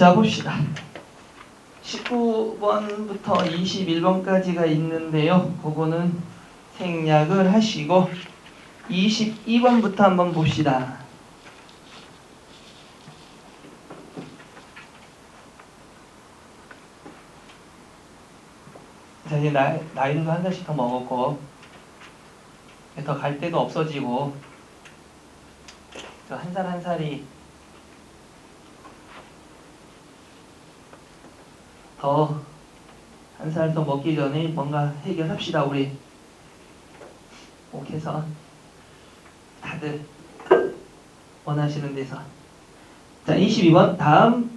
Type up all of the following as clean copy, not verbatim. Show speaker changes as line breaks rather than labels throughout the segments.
자, 봅시다. 19번부터 21번까지가 있는데요. 그거는 생략을 하시고 22번부터 한번 봅시다. 자, 이제 나이도 한 살씩 더 먹었고 더 갈 데도 없어지고 한 살 한 살이 더 한 살 더 먹기 전에 뭔가 해결합시다. 우리 꼭 해서 다들 원하시는 데서. 자, 22번 다음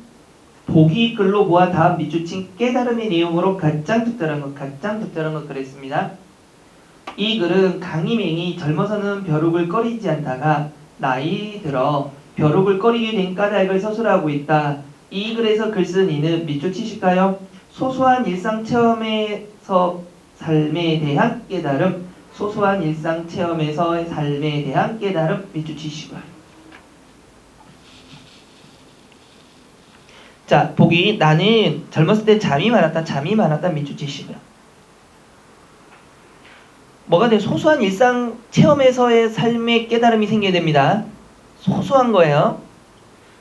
보기 글로 보아 다음 밑줄친 깨달음의 내용으로 가장 적절한 것 그랬습니다. 이 글은 강희맹이 젊어서는 벼룩을 꺼리지 않다가 나이 들어 벼룩을 꺼리게 된 까닭을 서술하고 있다. 이 글에서 글 쓴 이는 밑줄 치실까요? 소소한 일상 체험에서 삶에 대한 깨달음, 소소한 일상 체험에서 삶에 대한 깨달음 밑줄 치시고요. 자, 보기 나는 젊었을 때 잠이 많았다 밑줄 치시고요. 뭐가 돼요? 소소한 일상 체험에서의 삶의 깨달음이 생겨야 됩니다. 소소한 거예요.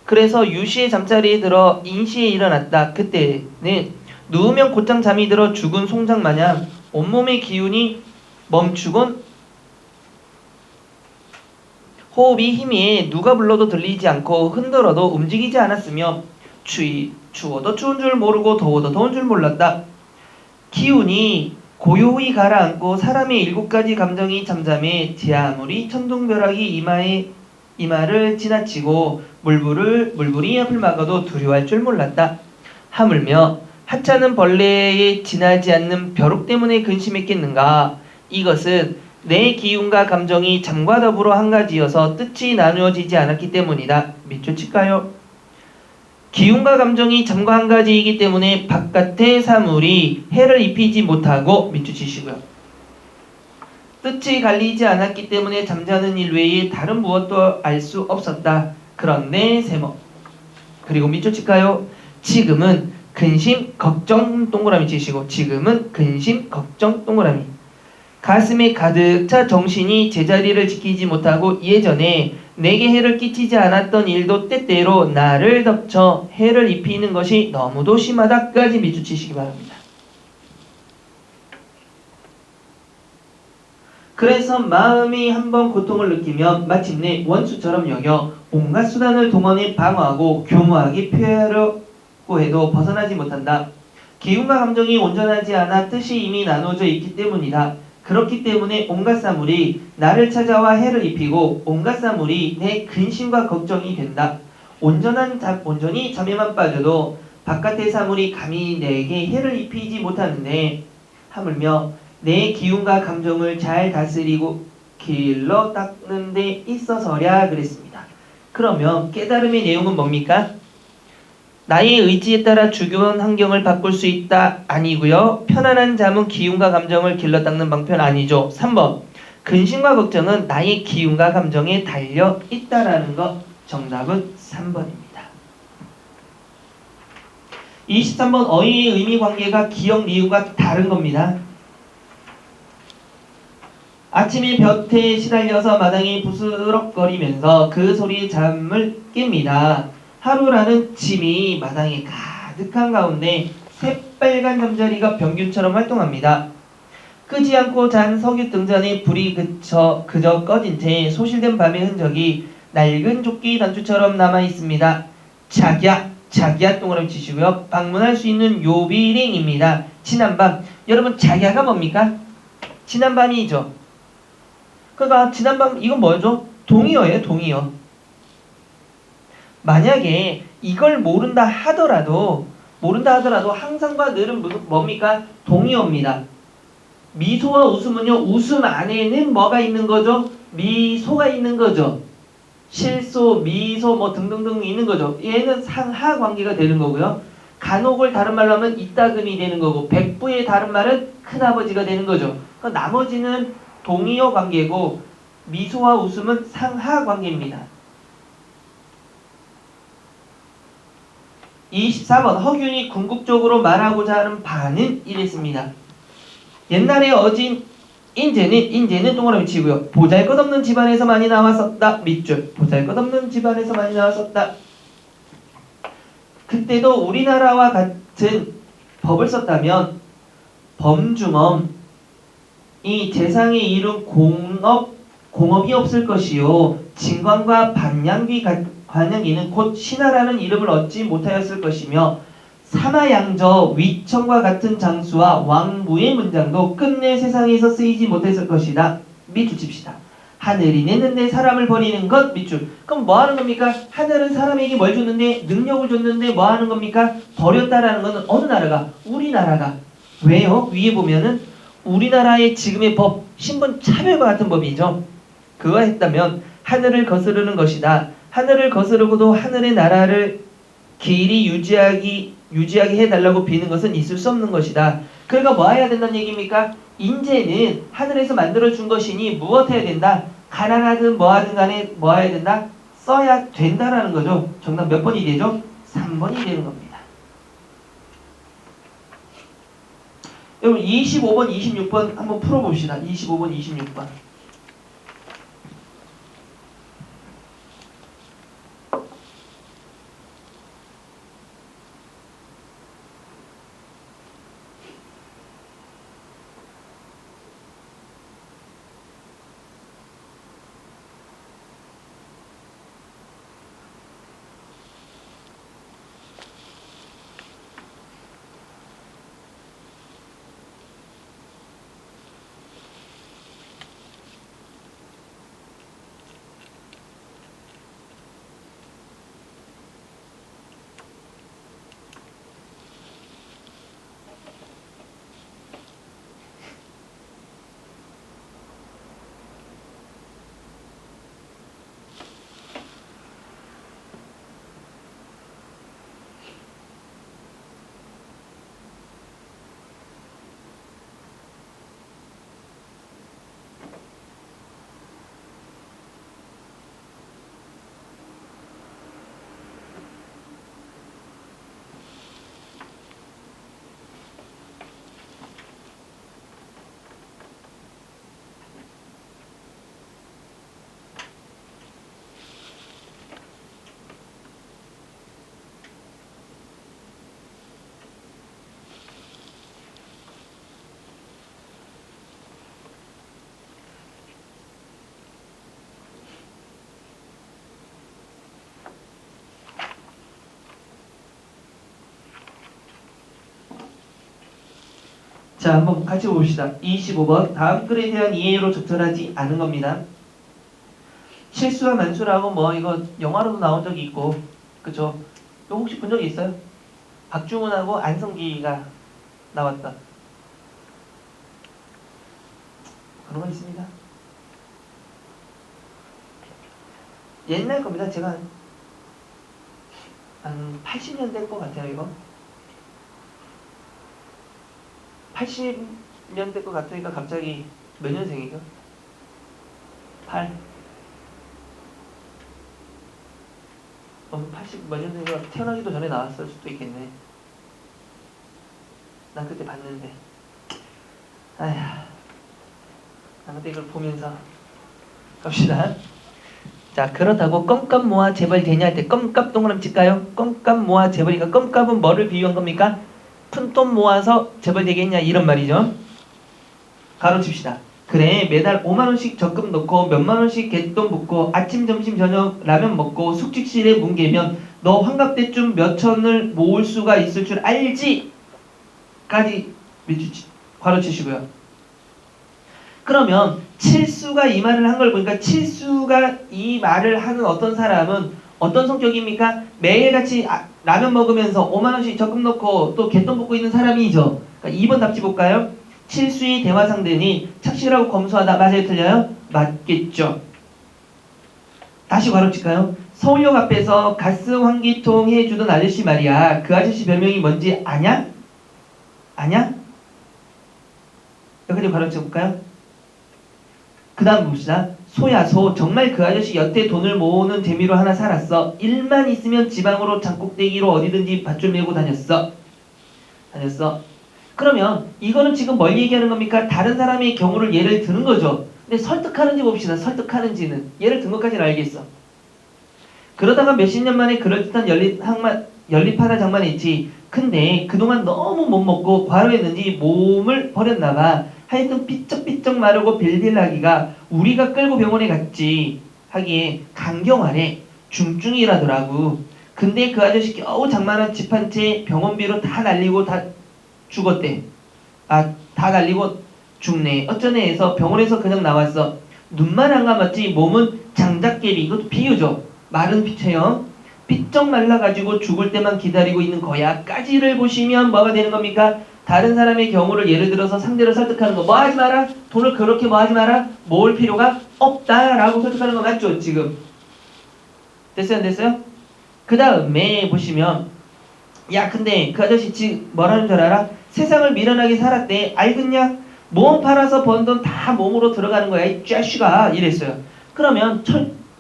그래서 유시의 잠자리에 들어 인시에 일어났다. 그때는 누우면 곧장 잠이 들어 죽은 송장 마냥 온몸의 기운이 멈추곤 호흡이 희미해 누가 불러도 들리지 않고 흔들어도 움직이지 않았으며 추워도 추운 줄 모르고 더워도 더운 줄 몰랐다. 기운이 고요히 가라앉고 사람의 7가지 감정이 잠잠해 제 아무리 천둥벼락이 이마를 지나치고 물불이 앞을 막아도 두려워할 줄 몰랐다. 하물며 하찮은 벌레에 지나지 않는 벼룩 때문에 근심했겠는가. 이것은 내 기운과 감정이 잠과 더불어 한 가지여서 뜻이 나누어지지 않았기 때문이다. 밑줄 칠까요? 기운과 감정이 잠과 한 가지이기 때문에 바깥의 사물이 해를 입히지 못하고 밑줄 치시고요. 뜻이 갈리지 않았기 때문에 잠자는 일 외에 다른 무엇도 알 수 없었다. 그런데 세모. 그리고 밑줄 칠까요? 지금은 근심, 걱정 동그라미 치시고 지금은 근심, 걱정 동그라미. 가슴에 가득 차 정신이 제자리를 지키지 못하고 예전에 내게 해를 끼치지 않았던 일도 때때로 나를 덮쳐 해를 입히는 것이 너무도 심하다까지 밑줄 치시기 바랍니다. 그래서 마음이 한번 고통을 느끼면 마침내 원수처럼 여겨 온갖 수단을 동원해 방어하고 교묘하게 표현하려고 해도 벗어나지 못한다. 기운과 감정이 온전하지 않아 뜻이 이미 나눠져 있기 때문이다. 그렇기 때문에 온갖 사물이 나를 찾아와 해를 입히고 온갖 사물이 내 근심과 걱정이 된다. 온전히 잠에만 빠져도 바깥의 사물이 감히 내게 해를 입히지 못하는데 하물며 내 기운과 감정을 잘 다스리고 길러 닦는 데 있어서랴 그랬습니다. 그러면 깨달음의 내용은 뭡니까? 나의 의지에 따라 주변 환경을 바꿀 수 있다 아니고요. 편안한 잠은 기운과 감정을 길러 닦는 방편 아니죠. 3번 근심과 걱정은 나의 기운과 감정에 달려 있다라는 것. 정답은 3번입니다. 23번 어휘의 의미 관계가 기역 리을과 다른 겁니다. 아침에 볕에 시달려서 마당에 부스럭거리면서 그 소리에 잠을 깹니다. 하루라는 짐이 마당에 가득한 가운데 새빨간 잠자리가 병균처럼 활동합니다. 끄지 않고 잔 석유 등잔에 불이 그저 꺼진 채 소실된 밤의 흔적이 낡은 조끼 단추처럼 남아있습니다. 자기야 동그라미 치시고요. 방문할 수 있는 요비링입니다. 지난밤. 여러분 자기야가 뭡니까? 지난밤이죠. 그러니까 지난밤 이건 뭐죠? 동의어예요. 동의어. 만약에 이걸 모른다 하더라도 항상과 늘은 뭡니까? 동의어입니다. 미소와 웃음은요. 웃음 안에는 뭐가 있는 거죠? 미소가 있는 거죠. 실소, 미소 뭐 등등등 있는 거죠. 얘는 상하 관계가 되는 거고요. 간혹을 다른 말로 하면 이따금이 되는 거고 백부의 다른 말은 큰아버지가 되는 거죠. 그러니까 나머지는 동의어 관계고 미소와 웃음은 상하 관계입니다. 24번 허균이 궁극적으로 말하고자 하는 바는 이랬습니다. 옛날에 어진 인제는 동그라미 치고요. 보잘것없는 집안에서 많이 나왔었다. 밑줄. 보잘것없는 집안에서 많이 나왔었다. 그때도 우리나라와 같은 법을 썼다면 범중엄 이 재상에 이룬 공업이 없을 것이요 진관과 관양기는 곧 신하라는 이름을 얻지 못하였을 것이며 사마양저 위청과 같은 장수와 왕부의 문장도 끝내 세상에서 쓰이지 못했을 것이다. 밑줄 칩시다. 하늘이 내는데 사람을 버리는 것 밑줄. 그럼 뭐 하는 겁니까? 하늘은 사람에게 뭘 줬는데 능력을 줬는데 뭐 하는 겁니까? 버렸다라는 것은 어느 나라가? 우리나라가. 왜요? 위에 보면은 우리나라의 지금의 법 신분 차별과 같은 법이죠. 그거 했다면 하늘을 거스르는 것이다. 하늘을 거스르고도 하늘의 나라를 길이 유지하게 해달라고 비는 것은 있을 수 없는 것이다. 그러니까 뭐 해야 된다는 얘기입니까? 인재는 하늘에서 만들어준 것이니 무엇 해야 된다? 가난하든 뭐하든 간에 뭐 해야 된다? 써야 된다라는 거죠. 정답 몇 번이 되죠? 3번이 되는 겁니다. 여러분 25번, 26번 한번 풀어봅시다. 25번, 26번. 자, 한번 같이 봅시다. 25번. 다음 글에 대한 이해로 적절하지 않은 겁니다. 실수와 만수라고 뭐 이거 영화로도 나온 적이 있고, 그쵸? 이거 혹시 본 적이 있어요? 박중훈하고 안성기가 나왔다. 그런 거 있습니다. 옛날 겁니다. 제가 한 80년대일 것 같아요, 이거. 80년대 것 같으니까 갑자기 몇 년생이죠? 8. 80 몇 년생이가 태어나기도 전에 나왔을 수도 있겠네. 난 그때 봤는데. 아휴. 난 그때 이걸 보면서 갑시다. 자, 그렇다고 껌값 모아 재벌 되냐 할 때 껌값 동그라미 칠까요? 껌값 모아 재벌이니까 껌값은 뭐를 비유한 겁니까? 푼돈 모아서 재벌 되겠냐 이런 말이죠. 가로칩시다. 그래 매달 5만원씩 적금 넣고 몇만원씩 갯돈 붓고 아침 점심 저녁 라면 먹고 숙직실에 뭉개면 너 환갑 때쯤 몇천을 모을 수가 있을 줄 알지? 까지 가로치시고요. 그러면 칠수가 이 말을 한 걸 보니까 칠수가 이 말을 하는 어떤 사람은 어떤 성격입니까? 매일같이 라면 먹으면서 5만원씩 적금 넣고 또 갯돈 붓고 있는 사람이죠. 그러니까 2번 답지 볼까요? 칠수의 대화 상대니 착실하고 검소하다. 맞아요? 틀려요? 맞겠죠. 다시 가로칠까요? 서울역 앞에서 가스 환기통 해주던 아저씨 말이야. 그 아저씨 별명이 뭔지 아냐? 아냐? 여기까지 가로쳐볼까요? 그 다음 봅시다. 소야 소 정말 그 아저씨 여태 돈을 모으는 재미로 하나 살았어. 일만 있으면 지방으로 장꼭대기로 어디든지 밧줄 메고 다녔어. 그러면 이거는 지금 뭘 얘기하는 겁니까? 다른 사람의 경우를 예를 드는 거죠. 근데 설득하는지 봅시다. 설득하는지는 예를 든 것까지는 알겠어. 그러다가 몇십 년 만에 그럴듯한 연립하나 장만했지. 근데 그동안 너무 못 먹고 과로했는지 몸을 버렸나봐. 하여튼 삐쩍삐쩍 마르고 빌빌하기가 우리가 끌고 병원에 갔지 하기에 강경하래. 중증이라더라고. 근데 그 아저씨 겨우 장만한 집 한 채 병원비로 다 날리고 다 죽었대. 다 날리고 죽네. 어쩌네 해서 병원에서 그냥 나왔어. 눈만 안 감았지 몸은 장작개비. 이것도 비유죠. 마른 피체형. 삐쩍 말라가지고 죽을 때만 기다리고 있는 거야. 까지를 보시면 뭐가 되는 겁니까? 다른 사람의 경우를 예를 들어서 상대를 설득하는 거. 뭐 하지 마라. 돈을 그렇게 뭐 하지 마라. 모을 필요가 없다라고 설득하는 거 맞죠? 지금. 됐어요? 안 됐어요? 그 다음에 보시면 야 근데 그 아저씨 지금 뭐라는 줄 알아? 세상을 미련하게 살았대. 알겠냐? 모험 팔아서 번 돈 다 몸으로 들어가는 거야. 이 쬐쉬가 이랬어요. 그러면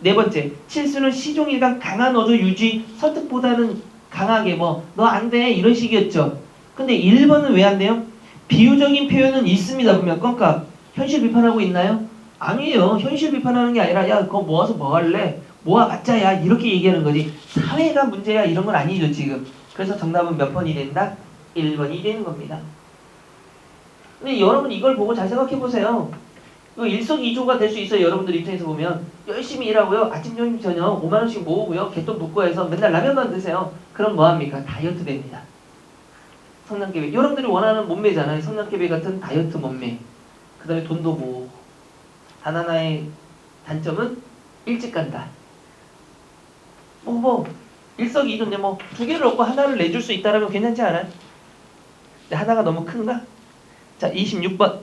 네 번째, 칠수는 시종일관 강한 어조 유지, 설득보다는 강하게 뭐 너 안 돼 이런 식이었죠. 근데 1번은 왜 안 돼요? 비유적인 표현은 있습니다. 보면 그러니까 현실 비판하고 있나요? 아니에요. 현실 비판하는 게 아니라 야 그거 모아서 뭐 할래? 모아봤자야 이렇게 얘기하는 거지. 사회가 문제야 이런 건 아니죠 지금. 그래서 정답은 몇 번이 된다? 1번이 되는 겁니다. 근데 여러분 이걸 보고 잘 생각해 보세요. 이거 일석이조가 될 수 있어요. 여러분들 입장에서 보면 열심히 일하고요. 아침 점심 저녁 5만 원씩 모으고요. 개똥 붓고 해서 맨날 라면만 드세요. 그럼 뭐합니까? 다이어트 됩니다. 성장계획. 여러분들이 원하는 몸매잖아요. 성장계획 같은 다이어트 몸매. 그 다음에 돈도 모으고. 단 하나의 단점은 일찍 간다. 일석이조인데 뭐 두 개를 얻고 하나를 내줄 수 있다면 괜찮지 않아요? 근데 하나가 너무 큰가? 자, 26번.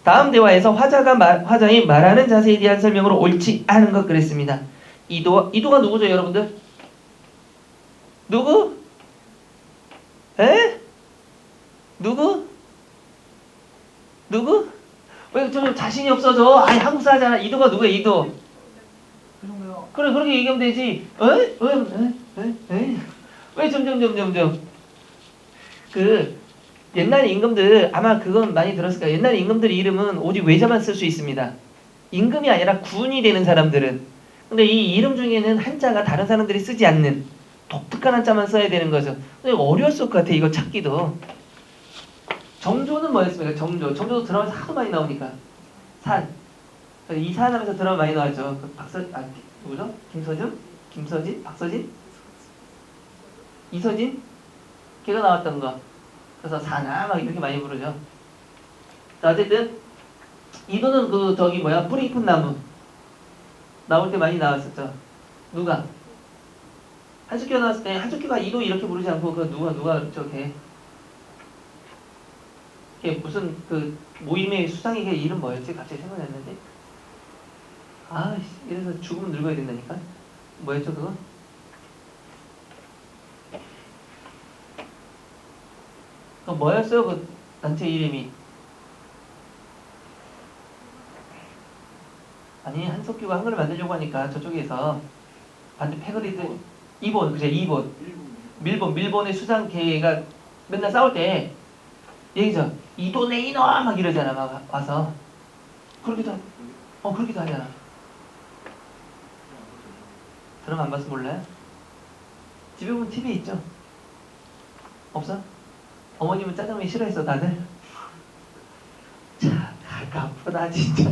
다음 대화에서 화자의 말하는 자세에 대한 설명으로 옳지 않은 것 그랬습니다. 이도가 누구죠, 여러분들? 누구? 에? 누구? 왜 좀 자신이 없어져? 아니 한국 사잖아. 이도가 누구야? 이도. 그래 그렇게 얘기하면 되지. 왜 점점 그 옛날 임금들 아마 그건 많이 들었을 거예요. 옛날 임금들 이름은 오직 외자만 쓸 수 있습니다. 임금이 아니라 군이 되는 사람들은. 근데 이 이름 중에는 한자가 다른 사람들이 쓰지 않는 독특한 한자만 써야 되는 거죠. 근데 어려웠을 것 같아 이거 찾기도. 정조는 뭐였습니까? 정조도 드라마에서 하도 많이 나오니까. 산. 이산 하면서 드라마 많이 나왔죠. 누구죠? 김서진? 박서진? 이서진? 걔가 나왔던 거. 그래서 사나 막 이렇게 많이 부르죠. 자, 어쨌든 이도는 뿌리 깊은 나무 나올 때 많이 나왔었죠. 누가? 한석규가 나왔을 때 한석규가 이도 이렇게 부르지 않고 누가 걔 무슨 모임의 수상이 걔 이름 뭐였지? 갑자기 생각이 안 나는데. 이래서 죽으면 늙어야 된다니까. 뭐였죠 그거? 뭐였어요? 그 단체 이름이. 아니 한석규가 한글을 만들려고 하니까 저쪽에서 반대 패거리들 이본. 밀본의 수상계가 맨날 싸울 때 얘기죠. 이도네 이놈 막 이러잖아. 막 와서 그러기도 하잖아. 드라마 안 봐서 몰라요? 집에 보면 TV 있죠? 없어? 어머님은 짜장면 싫어했어 다들? 자, 가깝다 진짜.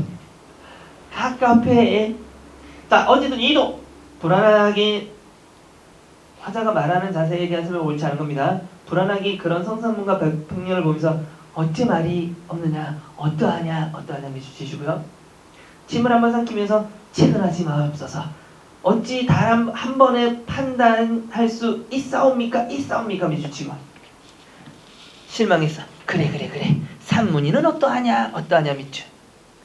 가깝해. 자, 어쨌든 이도 불안하게 화자가 말하는 자세에 대한 설명을 옳지 않은 겁니다. 불안하게 그런 성산문과 백렬을 보면서 어째 말이 없느냐, 어떠하냐 미주치시고요. 침을 한번 삼키면서 채근하지 마옵소서. 어찌 단 한 번에 판단할 수 있사옵니까 미주치고. 실망했어. 그래. 산문이는 어떠하냐 미추.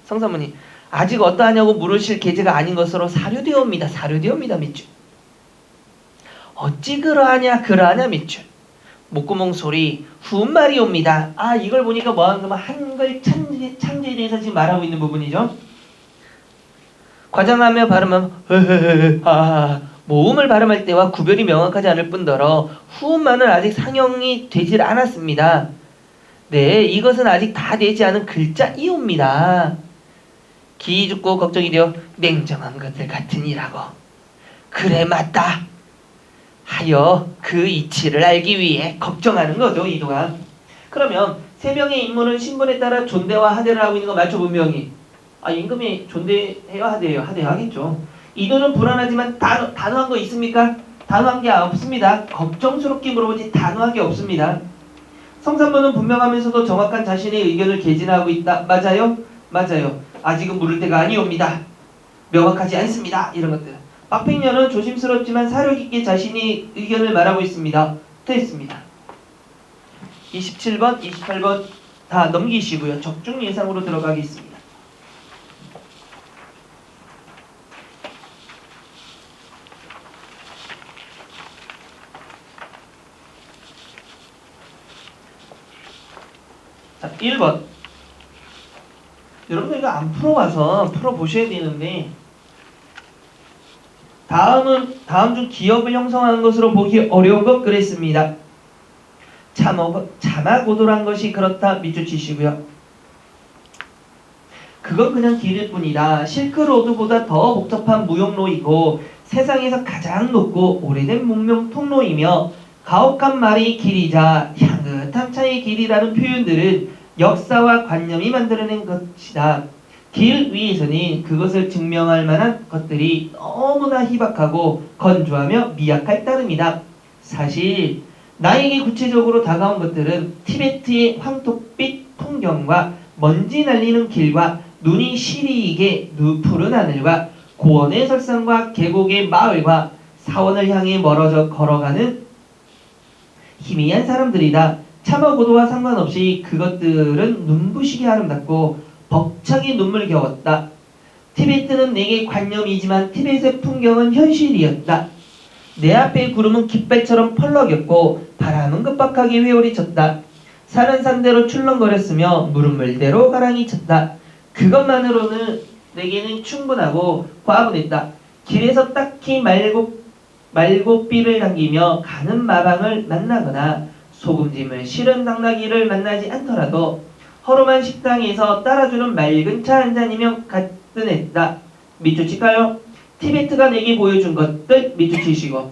성산문이 아직 어떠하냐고 물으실 계제가 아닌 것으로 사료되옵니다 미추. 어찌 그러하냐 미추. 목구멍 소리 후말이 옵니다. 이걸 보니까 뭐하는 거면 한글 창제에 대해서 지금 말하고 있는 부분이죠. 과장하며 발음하면 모음을 발음할 때와 구별이 명확하지 않을 뿐더러 후음만은 아직 상형이 되질 않았습니다. 네, 이것은 아직 다 되지 않은 글자 이오입니다. 기죽고 걱정이 되어 냉정한 것들 같으니라고. 그래 맞다 하여 그 이치를 알기 위해 걱정하는 거죠, 이도가. 그러면 세 명의 인물은 신분에 따라 존대와 하대를 하고 있는 거 맞죠, 분명히. 임금이 존대해요, 하대해요? 하대요 하겠죠. 이도는 불안하지만 단호한 거 있습니까? 단호한 게 없습니다. 걱정스럽게 물어보지 단호한 게 없습니다. 성산문은 분명하면서도 정확한 자신의 의견을 개진하고 있다. 맞아요? 맞아요. 아직은 물을 때가 아니옵니다. 명확하지 않습니다. 이런 것들. 박팽년은 조심스럽지만 사려 깊게 자신의 의견을 말하고 있습니다. 됐습니다. 27번, 28번 다 넘기시고요. 적중 예상으로 들어가겠습니다. 자, 1번. 여러분들 이거 안 풀어봐서 풀어보셔야 되는데, 다음 중 기업을 형성하는 것으로 보기 어려운 것 그랬습니다. 자마고도란 것이 그렇다 밑줄 치시고요. 그건 그냥 길일 뿐이다. 실크로드보다 더 복잡한 무역로이고 세상에서 가장 높고 오래된 문명 통로이며 가혹한 말의 길이자 향긋한 차의 길이라는 표현들은 역사와 관념이 만들어낸 것이다. 길 위에서는 그것을 증명할 만한 것들이 너무나 희박하고 건조하며 미약할 따름이다. 사실 나에게 구체적으로 다가온 것들은 티베트의 황토빛 풍경과 먼지 날리는 길과 눈이 시리게 푸른 하늘과 고원의 설산과 계곡의 마을과 사원을 향해 멀어져 걸어가는 희미한 사람들이다. 참하고도와 상관없이 그것들은 눈부시게 아름답고 벅차게 눈물겨웠다. 티베트는 내게 관념이지만 티베트의 풍경은 현실이었다. 내 앞의 구름은 깃발처럼 펄럭였고 바람은 급박하게 회오리 쳤다. 산은 산대로 출렁거렸으며 물은 물대로 가랑이 쳤다. 그것만으로는 내게는 충분하고 과분했다. 길에서 딱히 말고삐를 당기며 가는 마방을 만나거나 소금짐을 실은 당나귀를 만나지 않더라도 허름한 식당에서 따라주는 맑은 차 한 잔이면 가뿐했다. 밑줄 칠까요? 티베트가 내게 보여준 것들 밑줄 치시고,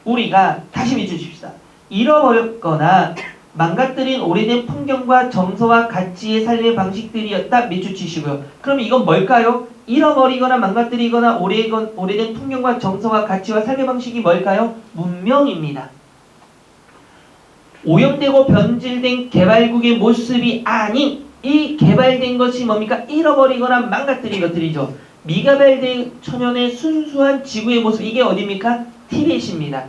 우리가 다시 밑줄 칩시다. 잃어버렸거나 망가뜨린 오래된 풍경과 정서와 가치의 삶의 방식들이었다. 밑줄 치시고요. 그럼 이건 뭘까요? 잃어버리거나 망가뜨리거나 오래된 풍경과 정서와 가치와 삶의 방식이 뭘까요? 문명입니다. 오염되고 변질된 개발국의 모습이 아닌 이 개발된 것이 뭡니까? 잃어버리거나 망가뜨린 것들이죠. 미개발된 천연의 순수한 지구의 모습, 이게 어디입니까? 티벳입니다.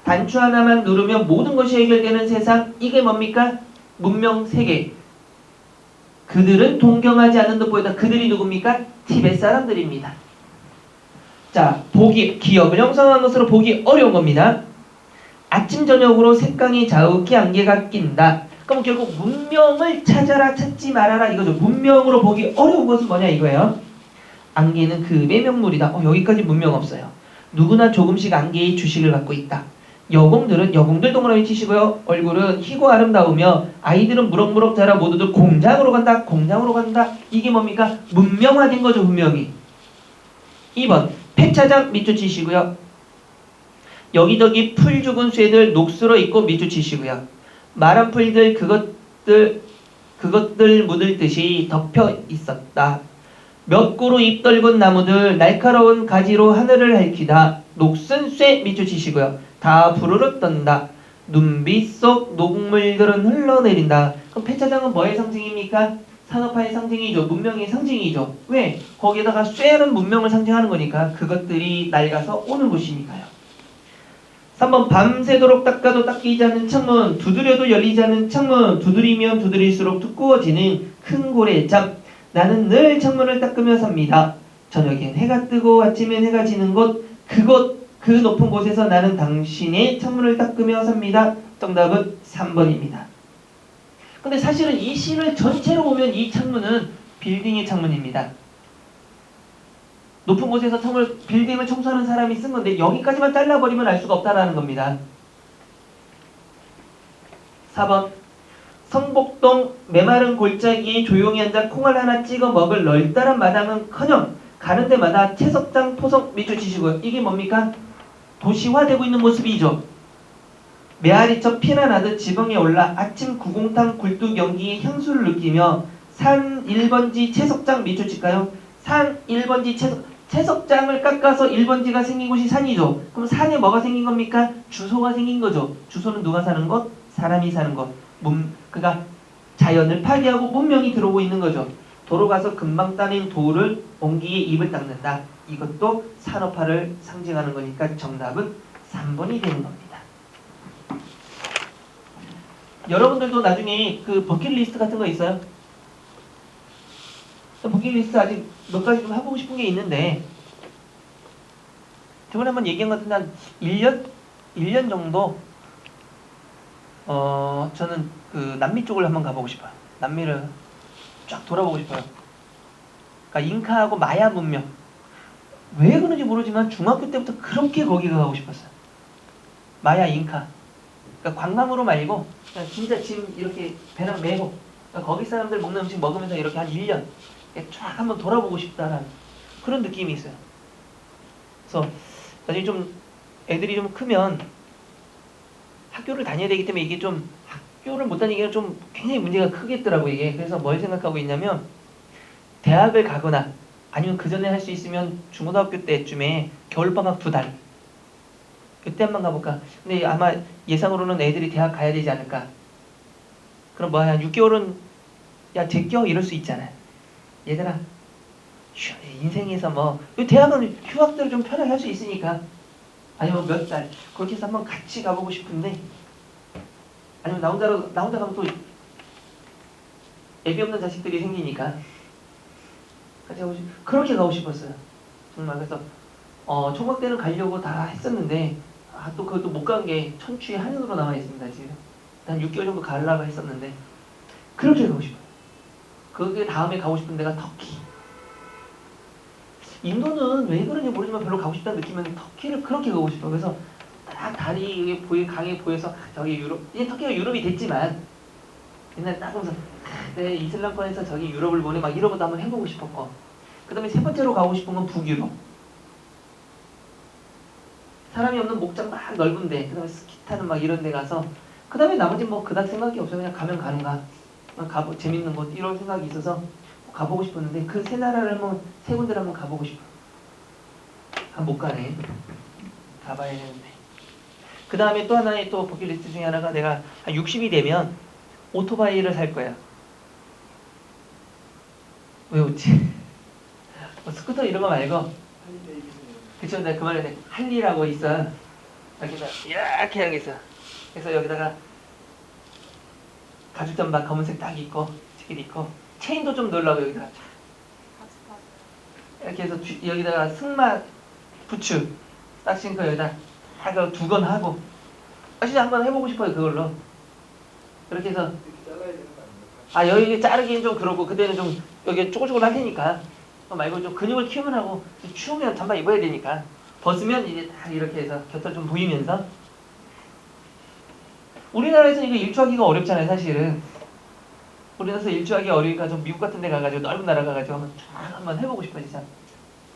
단추 하나만 누르면 모든 것이 해결되는 세상, 이게 뭡니까? 문명 세계. 그들은 동경하지 않은 듯보이다. 그들이 누굽니까? 티벳 사람들입니다. 자, 기업을 형성한 것으로 보기 어려운 겁니다. 아침 저녁으로 색강이 자욱히 안개가 낀다. 그럼 결국 문명을 찾아라 찾지 말아라 이거죠. 문명으로 보기 어려운 것은 뭐냐 이거예요. 안개는 금의 명물이다. 여기까지 문명 없어요. 누구나 조금씩 안개의 주식을 갖고 있다. 여공들 동그라미 치시고요. 얼굴은 희고 아름다우며 아이들은 무럭무럭 자라 모두들 공장으로 간다. 공장으로 간다. 이게 뭡니까? 문명화된 거죠. 분명히. 2번 폐차장 밑줄 치시고요. 여기저기 풀 죽은 쇠들 녹슬어 있고 밑줄 치시고요. 마른 풀들 그것들 묻을 듯이 덮여 있었다. 몇 그루 잎 떨군 나무들 날카로운 가지로 하늘을 핥히다. 녹슨 쇠 밑줄 치시고요. 다 부르르 떤다. 눈빛 속 녹물들은 흘러내린다. 그럼 폐차장은 뭐의 상징입니까? 산업화의 상징이죠. 문명의 상징이죠. 왜? 거기에다가 쇠는 문명을 상징하는 거니까 그것들이 낡아서 오는 곳이니까요. 3번 밤새도록 닦아도 닦이지 않는 창문, 두드려도 열리지 않는 창문, 두드리면 두드릴수록 두꺼워지는 큰 고래잠. 나는 늘 창문을 닦으며 삽니다. 저녁엔 해가 뜨고 아침엔 해가 지는 곳, 그 높은 곳에서 나는 당신의 창문을 닦으며 삽니다. 정답은 3번입니다. 근데 사실은 이 시를 전체로 보면 이 창문은 빌딩의 창문입니다. 높은 곳에서 빌딩을 청소하는 사람이 쓴 건데 여기까지만 잘라버리면 알 수가 없다라는 겁니다. 4번 성복동 메마른 골짜기에 조용히 앉아 콩알 하나 찍어 먹을 널따란 마당은커녕 가는 데마다 채석장 토성 밑줄 치시고요. 이게 뭡니까? 도시화되고 있는 모습이죠. 메아리쳐 피나 나듯 지붕에 올라 아침 구공탕 굴뚝 연기의 향수를 느끼며 산 1번지 채석장 밑줄 칠까요? 산 1번지 채석장을 깎아서 1번지가 생긴 곳이 산이죠. 그럼 산에 뭐가 생긴 겁니까? 주소가 생긴 거죠. 주소는 누가 사는 곳? 사람이 사는 곳. 그러니까 자연을 파괴하고 문명이 들어오고 있는 거죠. 도로 가서 금방 따낸 돌을 옹기에 입을 닦는다. 이것도 산업화를 상징하는 거니까 정답은 3번이 되는 겁니다. 여러분들도 나중에 그 버킷리스트 같은 거 있어요? 버킷리스트 아직 몇 가지 좀 해보고 싶은 게 있는데 저번에 한번 얘기한 것 같은데 한 1년 정도 저는 그 남미 쪽을 한번 가보고 싶어요. 남미를 쫙 돌아보고 싶어요. 그러니까 잉카하고 마야 문명. 왜 그런지 모르지만 중학교 때부터 그렇게 거기가 가고 싶었어요. 마야 잉카. 그러니까 관광으로 말고 그냥 진짜 짐 이렇게 배낭 메고 그러니까 거기 사람들 먹는 음식 먹으면서 이렇게 한 1년 쫙 한번 돌아보고 싶다라는 그런 느낌이 있어요. 그래서 나중에 좀 애들이 좀 크면 학교를 다녀야 되기 때문에 이게 좀 학교를 못 다니기가 좀 굉장히 문제가 크겠더라고 이게. 그래서 뭘 생각하고 있냐면 대학을 가거나 아니면 그 전에 할 수 있으면 중고등학교 때쯤에 겨울방학 2달 그때 한번 가볼까. 근데 아마 예상으로는 애들이 대학 가야 되지 않을까. 그럼 뭐 한 6개월은 야 제껴 이럴 수 있잖아. 얘들아 인생에서 뭐 대학은 휴학들을 좀 편하게 할 수 있으니까 아니면 몇 달 그렇게 해서 한번 같이 가보고 싶은데 아니면 나 혼자 가면 또 애비 없는 자식들이 생기니까 같이 그렇게 가고 싶었어요. 정말. 그래서 총각 때는 가려고 다 했었는데 또 그것도 못 간 게 천추의 한으로 남아 있습니다. 지금 한 6개월 정도 가려고 했었는데 그렇게 가고 싶어요. 그 다음에 가고 싶은 데가 터키. 인도는 왜 그런지 모르지만 별로 가고 싶다는 느낌은 터키를 그렇게 가고 싶어요. 그래서 딱 다리 강에 보여서 저기 유럽 이제 터키가 유럽이 됐지만 옛날에 딱 보면서 내 이슬람권에서 저기 유럽을 보내 막 이런 것도 한번 해보고 싶었고 그 다음에 세 번째로 가고 싶은 건 북유럽. 사람이 없는 목장 막 넓은데 그 다음에 스키 타는 막 이런 데 가서 그 다음에 나머지 뭐 그닥 생각이 없어요. 그냥 가면 가는가 재밌는 곳 이런 생각이 있어서 가보고 싶었는데 그 세 나라를 세 군데를 한번 가보고 싶어요. 못 가네. 가봐야 되는데. 그 다음에 또 하나의 또 버킷리스트 중에 하나가 내가 한 60이 되면 오토바이를 살 거야. 왜 웃지? 스쿠터 이런 거 말고 그쵸. 내가 그 말에 할리라고 있어. 여기다 이렇게 하겠어. 그래서 여기다가 가죽 잠바 검은색 딱 입고 재킷 입고 체인도 좀 넣으려고 여기다가 이렇게 해서 여기다가 승마 부츠 딱 신고 여기다 딱 2건 하고 진짜 한번 해보고 싶어요. 그걸로 그렇게 해서 여기 자르기는 좀 그러고 그때는 좀 여기 쪼글쪼글 할 테니까 말고 좀 근육을 키우면 하고 추우면 잠바 입어야 되니까 벗으면 이제 딱 이렇게 해서 곁을 좀 보이면서 우리나라에서 이거 일주하기가 어렵잖아요. 사실은 우리나라에서 일주하기 어려우니까 좀 미국 같은 데 가가지고 넓은 나라 가가지고 한번 해보고 싶어요. 진짜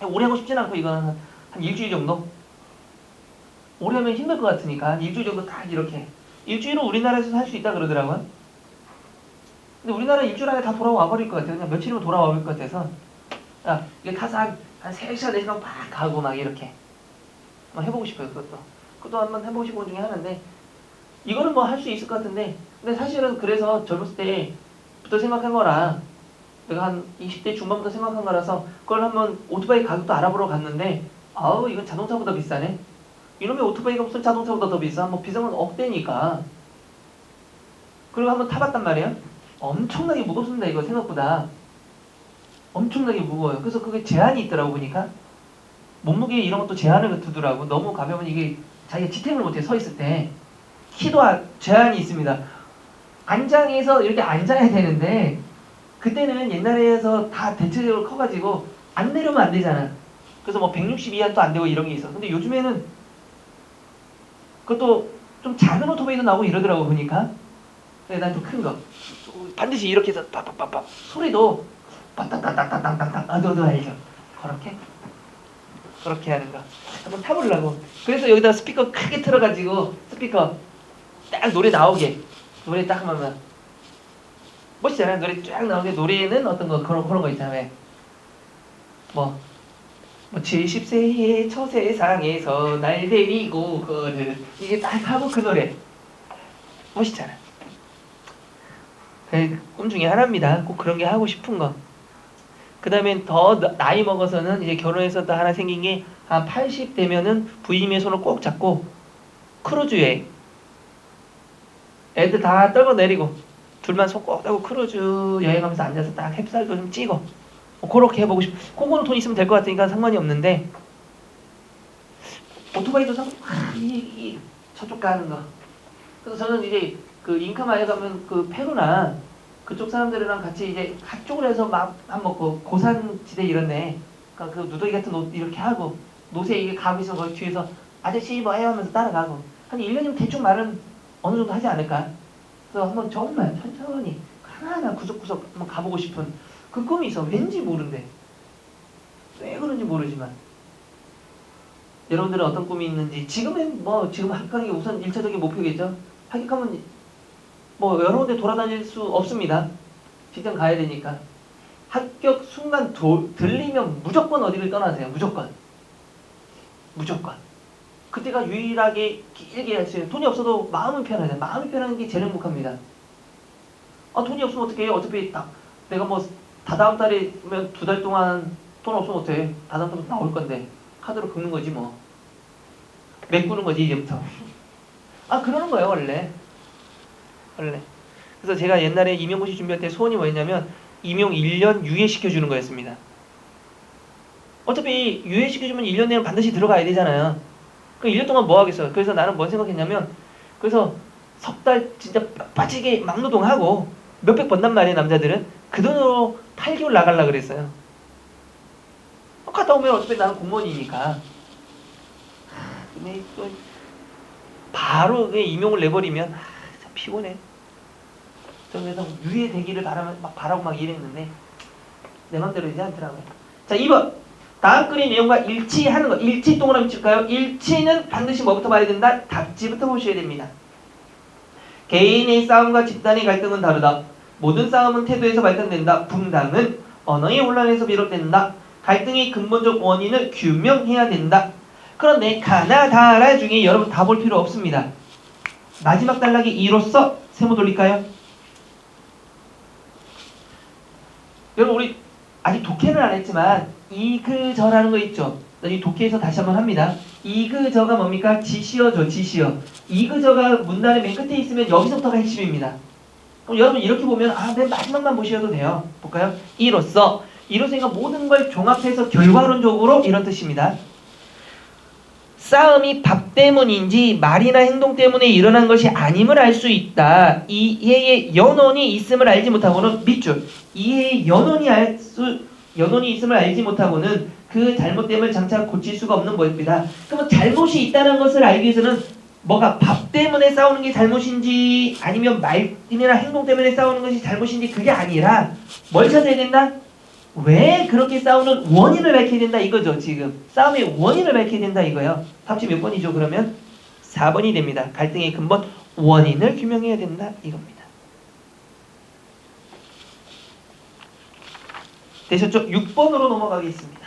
오래 하고 싶진 않고 이거는 한 일주일 정도 오래 하면 힘들 것 같으니까 한 일주일 정도 딱 이렇게 일주일은 우리나라에서 할 수 있다 그러더라고요. 근데 우리나라 일주일 안에 다 돌아와 버릴 것 같아요. 그냥 며칠이면 돌아와 버릴 것 같아서 이게 타서 한 3시간 4시간 막 가고 막 이렇게 한번 해보고 싶어요. 그것도 한번 해보고 싶은 것 중에 하나인데 이거는 뭐 할 수 있을 것 같은데 근데 사실은 그래서 젊었을 때부터 생각한 거라 내가 한 20대 중반부터 생각한 거라서 그걸 한번 오토바이 가격도 알아보러 갔는데 이건 자동차보다 비싸네. 이놈의 오토바이가 무슨 자동차보다 더 비싸? 뭐 비싼 건 억대니까. 그리고 한번 타봤단 말이에요. 엄청나게 무겁습니다. 이거 생각보다 엄청나게 무거워요. 그래서 그게 제한이 있더라고 보니까 몸무게 이런 것도 제한을 두더라고. 너무 가벼우면 이게 자기가 지탱을 못해. 서 있을 때 키도 제한이 있습니다. 안장에서 이렇게 앉아야 되는데 그때는 옛날에서 다 대체적으로 커가지고 안 내려면 안 되잖아. 그래서 뭐 160 이하도 안 되고 이런 게 있어. 근데 요즘에는 그것도 좀 작은 오토바이도 나오고 이러더라고 보니까. 그래서 난 좀 큰 거. 반드시 이렇게 해서 빡빡빡빡 소리도 빠딱딱딱딱딱딱 너도 알죠? 그렇게? 그렇게 하는 거. 한번 타보려고. 그래서 여기다 스피커 크게 틀어가지고 스피커 딱 노래 나오게. 노래 딱 하면 멋있잖아요. 노래 쫙 나오게. 노래는 어떤 거 그런 거 있잖아요. 뭐 70세의 처세상에서 날 데리고 거는 이게 딱 하고 그 노래 멋있잖아. 꿈 중에 하나입니다. 꼭 그런 게 하고 싶은 거. 그 다음에 더 나이 먹어서는 이제 결혼해서 또 하나 생긴 게 한 80 되면은 부인의 손을 꼭 잡고 크루즈 여행. 애들 다 떨궈 내리고 둘만 손 꼭 잡고 크루즈 여행하면서 앉아서 딱 햅쌀도 좀 찌고 그렇게 해보고 싶어. 그거는 돈 있으면 될 것 같으니까 상관이 없는데 오토바이도 저쪽 가는 거. 그래서 저는 이제 그 잉카마에 가면 그 페루나 그쪽 사람들이랑 같이 이제 그쪽으로 해서 막 한번 그 고산지대 이런데 그러니까 그 누더기 같은 옷 이렇게 하고 노새 이게 가고 있으면 거기 뒤에서 아저씨 뭐 해요 하면서 따라가고 한 1년이면 대충 말은 어느 정도 하지 않을까. 그래서 한번 정말 천천히 하나하나 구석구석 한번 가보고 싶은 그 꿈이 있어. 왠지 모른대. 왜 그런지 모르지만 여러분들은 어떤 꿈이 있는지 지금은 뭐 지금 합격이 우선 1차적인 목표겠죠. 합격하면 뭐 여러 군데 돌아다닐 수 없습니다. 직장 가야 되니까. 합격 순간 들리면 무조건 어디를 떠나세요. 무조건. 그때가 유일하게 길게 할 수 있는 돈이 없어도 마음은 편하잖아요. 마음이 편한 게 제일 행복합니다. 돈이 없으면 어떻게 해요? 어차피 내가 뭐 다다음 달이면 2달 동안 돈 없으면 어떡해. 다다음 달부터 나올 건데 카드로 긁는 거지 뭐. 메꾸는 거지 이제부터. 그러는 거예요 원래. 그래서 제가 옛날에 임용고시 준비할 때 소원이 뭐였냐면 임용 1년 유예시켜주는 거였습니다. 어차피 유예시켜주면 1년 내로 반드시 들어가야 되잖아요. 그 1년 동안 뭐 하겠어요. 그래서 나는 뭔 생각했냐면 그래서 석 달 진짜 빠지게 막노동하고 몇백 번단 말이에요 남자들은. 그 돈으로 8개월 나가려고 그랬어요. 갔다 오면 어차피 나는 공무원이니까. 근데 또 바로 임용을 내버리면 참 피곤해. 그래서 유예되기를 바라고 막 이랬는데 내 맘대로 되지 않더라고요. 자 2번 다음 글의 내용과 일치하는 것. 일치 동그라미 칠까요? 일치는 반드시 뭐부터 봐야 된다? 답지부터 보셔야 됩니다. 개인의 싸움과 집단의 갈등은 다르다. 모든 싸움은 태도에서 발생된다. 분당은 언어의 혼란에서 비롯된다. 갈등의 근본적 원인을 규명해야 된다. 그런데 가나다라 중에 여러분 다 볼 필요 없습니다. 마지막 단락이 이로써 세모 돌릴까요? 여러분 우리 아직 독해는 안 했지만 이그저라는 거 있죠. 이 독해에서 다시 한번 합니다. 이그저가 뭡니까? 지시어죠. 지시어. 이그저가 문단의 맨 끝에 있으면 여기서부터가 핵심입니다. 그럼 여러분 이렇게 보면 맨 마지막만 보셔도 돼요. 볼까요? 이로써 그러니까 모든 걸 종합해서 결과론적으로 이런 뜻입니다. 싸움이 밥 때문인지 말이나 행동 때문에 일어난 것이 아님을 알 수 있다. 이해의 연원이 있음을 알지 못하고는 밑줄. 이해의 연원이 있음을 알지 못하고는 그 잘못됨을 장차 고칠 수가 없는 것입니다. 그러면 잘못이 있다는 것을 알기 위해서는 뭐가 밥 때문에 싸우는 게 잘못인지 아니면 말이나 행동 때문에 싸우는 것이 잘못인지 그게 아니라 뭘 찾아야 된다? 왜 그렇게 싸우는 원인을 밝혀야 된다 이거죠. 지금 싸움의 원인을 밝혀야 된다 이거예요. 답지 몇 번이죠? 그러면 4번이 됩니다. 갈등의 근본 원인을 규명해야 된다 이겁니다. 되셨죠? 6번으로 넘어가겠습니다.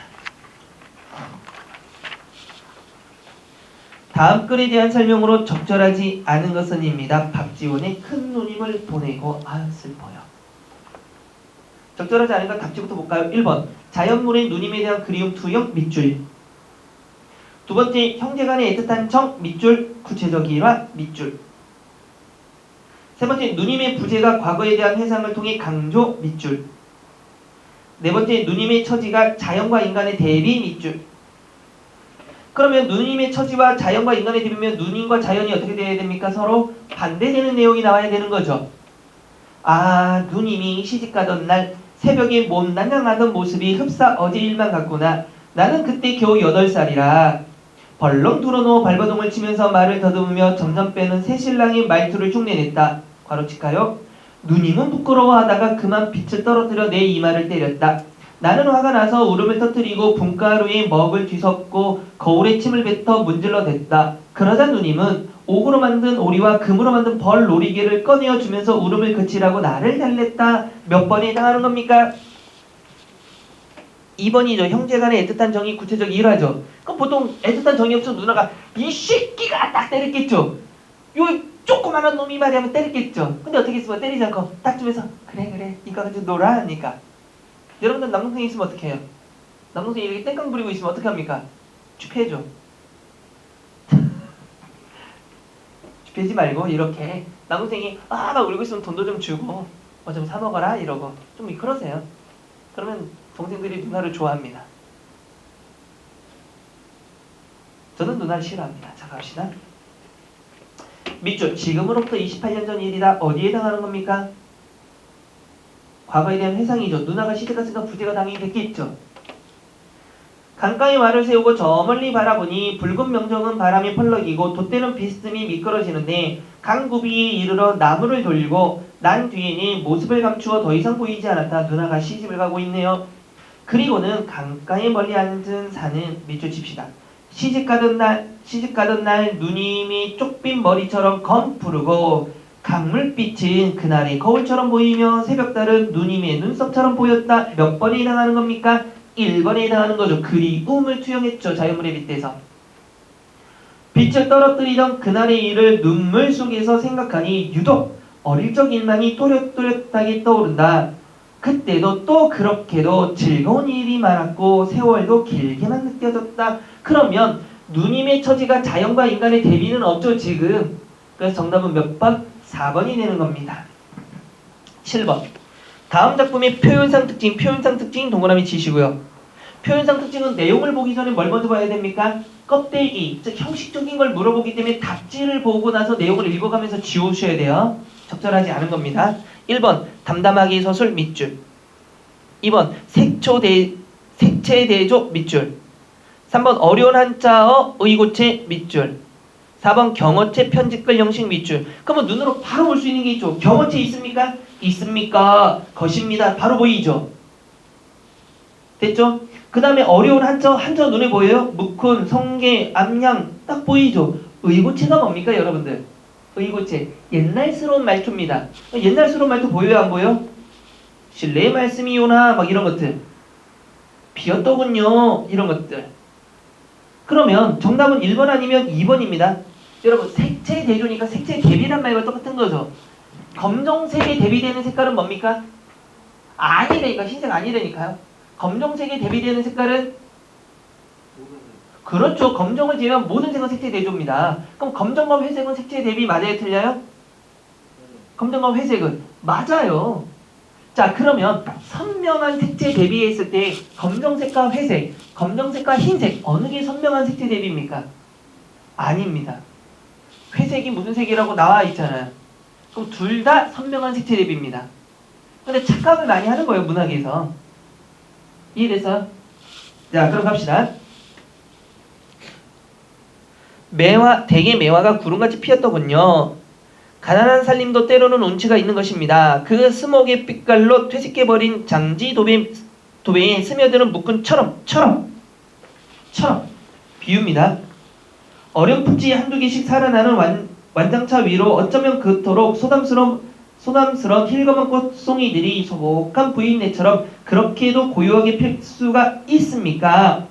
다음 글에 대한 설명으로 적절하지 않은 것은입니다. 박지원의 큰 누님을 보내고 슬퍼요. 적절하지 않은 건 답지부터 볼까요? 1번 자연물의 누님에 대한 그리움 투영 밑줄. 두 번째 형제간의 애틋한 정 밑줄 구체적 일화 밑줄. 세 번째 누님의 부재가 과거에 대한 회상을 통해 강조 밑줄. 네 번째 누님의 처지가 자연과 인간의 대비 밑줄. 그러면 누님의 처지와 자연과 인간의 대비면 누님과 자연이 어떻게 되어야 됩니까? 서로 반대되는 내용이 나와야 되는 거죠. 누님이 시집가던 날 새벽에 못난양하던 모습이 흡사 어제 일만 같구나. 나는 그때 겨우 8살이라 벌렁 들어누워 발버둥을 치면서 말을 더듬으며 점점 빼는 새신랑의 말투를 흉내냈다. 괄호치카요. 누님은 부끄러워하다가 그만 빛을 떨어뜨려 내 이마를 때렸다. 나는 화가 나서 울음을 터뜨리고 분가루에 먹을 뒤섞고 거울에 침을 뱉어 문질러 댔다. 그러자 누님은 옥으로 만든 오리와 금으로 만든 벌 놀이개를 꺼내어 주면서 울음을 그치라고 나를 달랬다. 몇 번에 해당하는 겁니까? 2번이죠. 형제간의 애틋한 정이 구체적 일화죠. 그럼 보통 애틋한 정이 없으면 누나가 이 새끼가 딱 때렸겠죠. 요 조그만한 놈이 말이 하면 때렸겠죠. 근데 어떻게 했으면 때리지 않고 딱 주면서 그래 이거 가지고 놀아 하니까. 여러분들 남동생이 있으면 어떻게 해요? 남동생이 이렇게 땡깡 부리고 있으면 어떻게 합니까? 줍해줘. 줍해지 말고 이렇게 남동생이 막 울고 있으면 돈도 좀 주고 뭐 좀 사 먹어라 이러고 좀 그러세요. 그러면 동생들이 누나를 좋아합니다. 저는 누나를 싫어합니다. 자 갑시다. 밑줄 지금으로부터 28년 전 일이다. 어디에 해당하는 겁니까? 과거에 대한 회상이죠. 누나가 시댁갔으니까 부재가 당연히 됐겠죠. 강가에 말을 세우고 저 멀리 바라보니 붉은 명정은 바람에 펄럭이고 돛대는 비스듬히 미끄러지는데 강구비에 이르러 나무를 돌리고 난 뒤에는 모습을 감추어 더 이상 보이지 않았다. 누나가 시집을 가고 있네요. 그리고는 강가에 멀리 앉은 산은 밑줄 칩시다. 시집 가던 날 누님이 쪽빈 머리처럼 검푸르고 강물빛은 그날의 거울처럼 보이며 새벽달은 누님의 눈썹처럼 보였다. 몇 번에 해당하는 겁니까? 1번에 해당하는 거죠. 그리움을 투영했죠. 자연물에 빗대서. 빛을 떨어뜨리던 그날의 일을 눈물 속에서 생각하니 유독 어릴 적 일만이 또렷또렷하게 떠오른다. 그때도 또 그렇게도 즐거운 일이 많았고 세월도 길게만 느껴졌다. 그러면 누님의 처지가 자연과 인간의 대비는 없죠 지금. 그래서 정답은 몇 번? 4번이 되는 겁니다. 7번. 다음 작품의 표현상 특징 동그라미 치시고요. 표현상 특징은 내용을 보기 전에 뭘 먼저 봐야 됩니까? 껍데기, 즉 형식적인 걸 물어보기 때문에 답지를 보고 나서 내용을 읽어가면서 지우셔야 돼요. 적절하지 않은 겁니다. 1번 담담하게 서술 밑줄. 2번 색채대조 밑줄. 3번 어려운 한자어 의고체 밑줄. 4번 경어체 편집글 형식 밑줄. 그러면 눈으로 바로 볼 수 있는 게 있죠. 경어체 있습니까? 있습니까? 것입니다. 바로 보이죠. 됐죠? 그 다음에 어려운 한자 눈에 보여요? 묵훈, 성게, 암양 딱 보이죠? 의고체가 뭡니까 여러분들? 의고체 옛날스러운 말투입니다. 옛날스러운 말투 보여요 안 보여? 신뢰의 말씀이요나 막 이런 것들. 비었더군요 이런 것들. 그러면 정답은 1번 아니면 2번입니다. 여러분 색채 대조니까 색채 대비란 말과 똑같은 거죠. 검정색에 대비되는 색깔은 뭡니까? 아니라니까. 흰색 아니라니까요. 검정색에 대비되는 색깔은 그렇죠. 검정을 제외한 모든 색은 색채 대조입니다. 그럼 검정과 회색은 색채 대비 맞아요? 틀려요? 검정과 회색은 맞아요. 자 그러면 선명한 색채 대비했을 때 검정색과 회색, 검정색과 흰색 어느 게 선명한 색채 대비입니까? 아닙니다. 회색이 무슨 색이라고 나와 있잖아요. 그럼 둘 다 선명한 색채 대비입니다. 근데 착각을 많이 하는 거예요 문학에서. 이해됐어요? 자 그럼 갑시다. 대개 매화가 구름같이 피었더군요. 가난한 살림도 때로는 운치가 있는 것입니다. 그 스목의 빛깔로 퇴색해버린 장지 도배에 스며드는 묶은처럼 비유입니다. 어렴풋이 한두 개씩 살아나는 완장차 위로 어쩌면 그토록 소담스러운 힐거먼 꽃송이들이 소복한 부인네처럼 그렇게도 고요하게 필 수가 있습니까?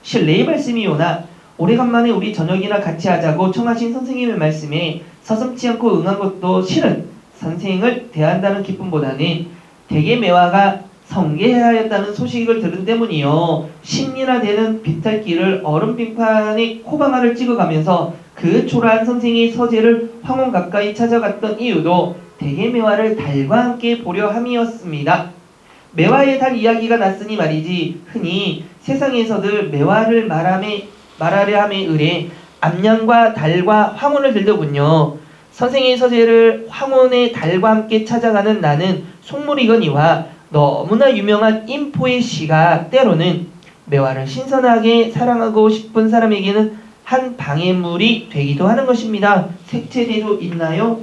신뢰의 말씀이오나 오래간만에 우리 저녁이나 같이 하자고 청하신 선생님의 말씀에 서슴지 않고 응한 것도 실은 선생을 대한다는 기쁨보다는 대개 매화가 성게하였다는 소식을 들은 때문이요. 10리나 되는 비탈길을 얼음 빙판에 코방아를 찍어가면서 그 초라한 선생의 서재를 황혼 가까이 찾아갔던 이유도 대개 매화를 달과 함께 보려 함이었습니다. 매화의 달 이야기가 났으니 말이지 흔히 세상에서들 매화를 말하려 함에 의뢰 암양과 달과 황혼을 들더군요. 선생의 서재를 황혼의 달과 함께 찾아가는 나는 속물이거니와 너무나 유명한 인포의 시가 때로는 매화를 신선하게 사랑하고 싶은 사람에게는 한 방해물이 되기도 하는 것입니다. 색채대도 있나요?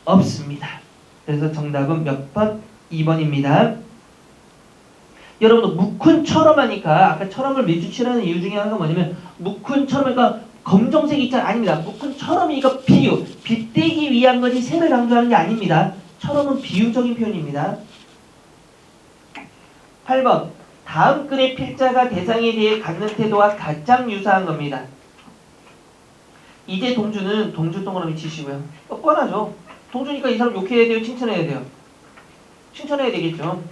없습니다. 그래서 정답은 몇 번? 2번입니다. 여러분들 묵훈처럼 하니까 아까 처럼을 밀주치라는 이유 중에 하나가 뭐냐면 묵훈처럼 하니까 검정색 있잖아. 아닙니다. 묵훈처럼이 이거 비유. 빗대기 위한 것이 색을 강조하는 게 아닙니다. 처럼은 비유적인 표현입니다. 8번 다음 글의 필자가 대상에 대해 갖는 태도와 가장 유사한 겁니다. 이제 동주는 동주 동그라미 치시고요. 뻔하죠. 동주니까 이 사람 욕해야 돼요? 칭찬해야 돼요? 칭찬해야 되겠죠.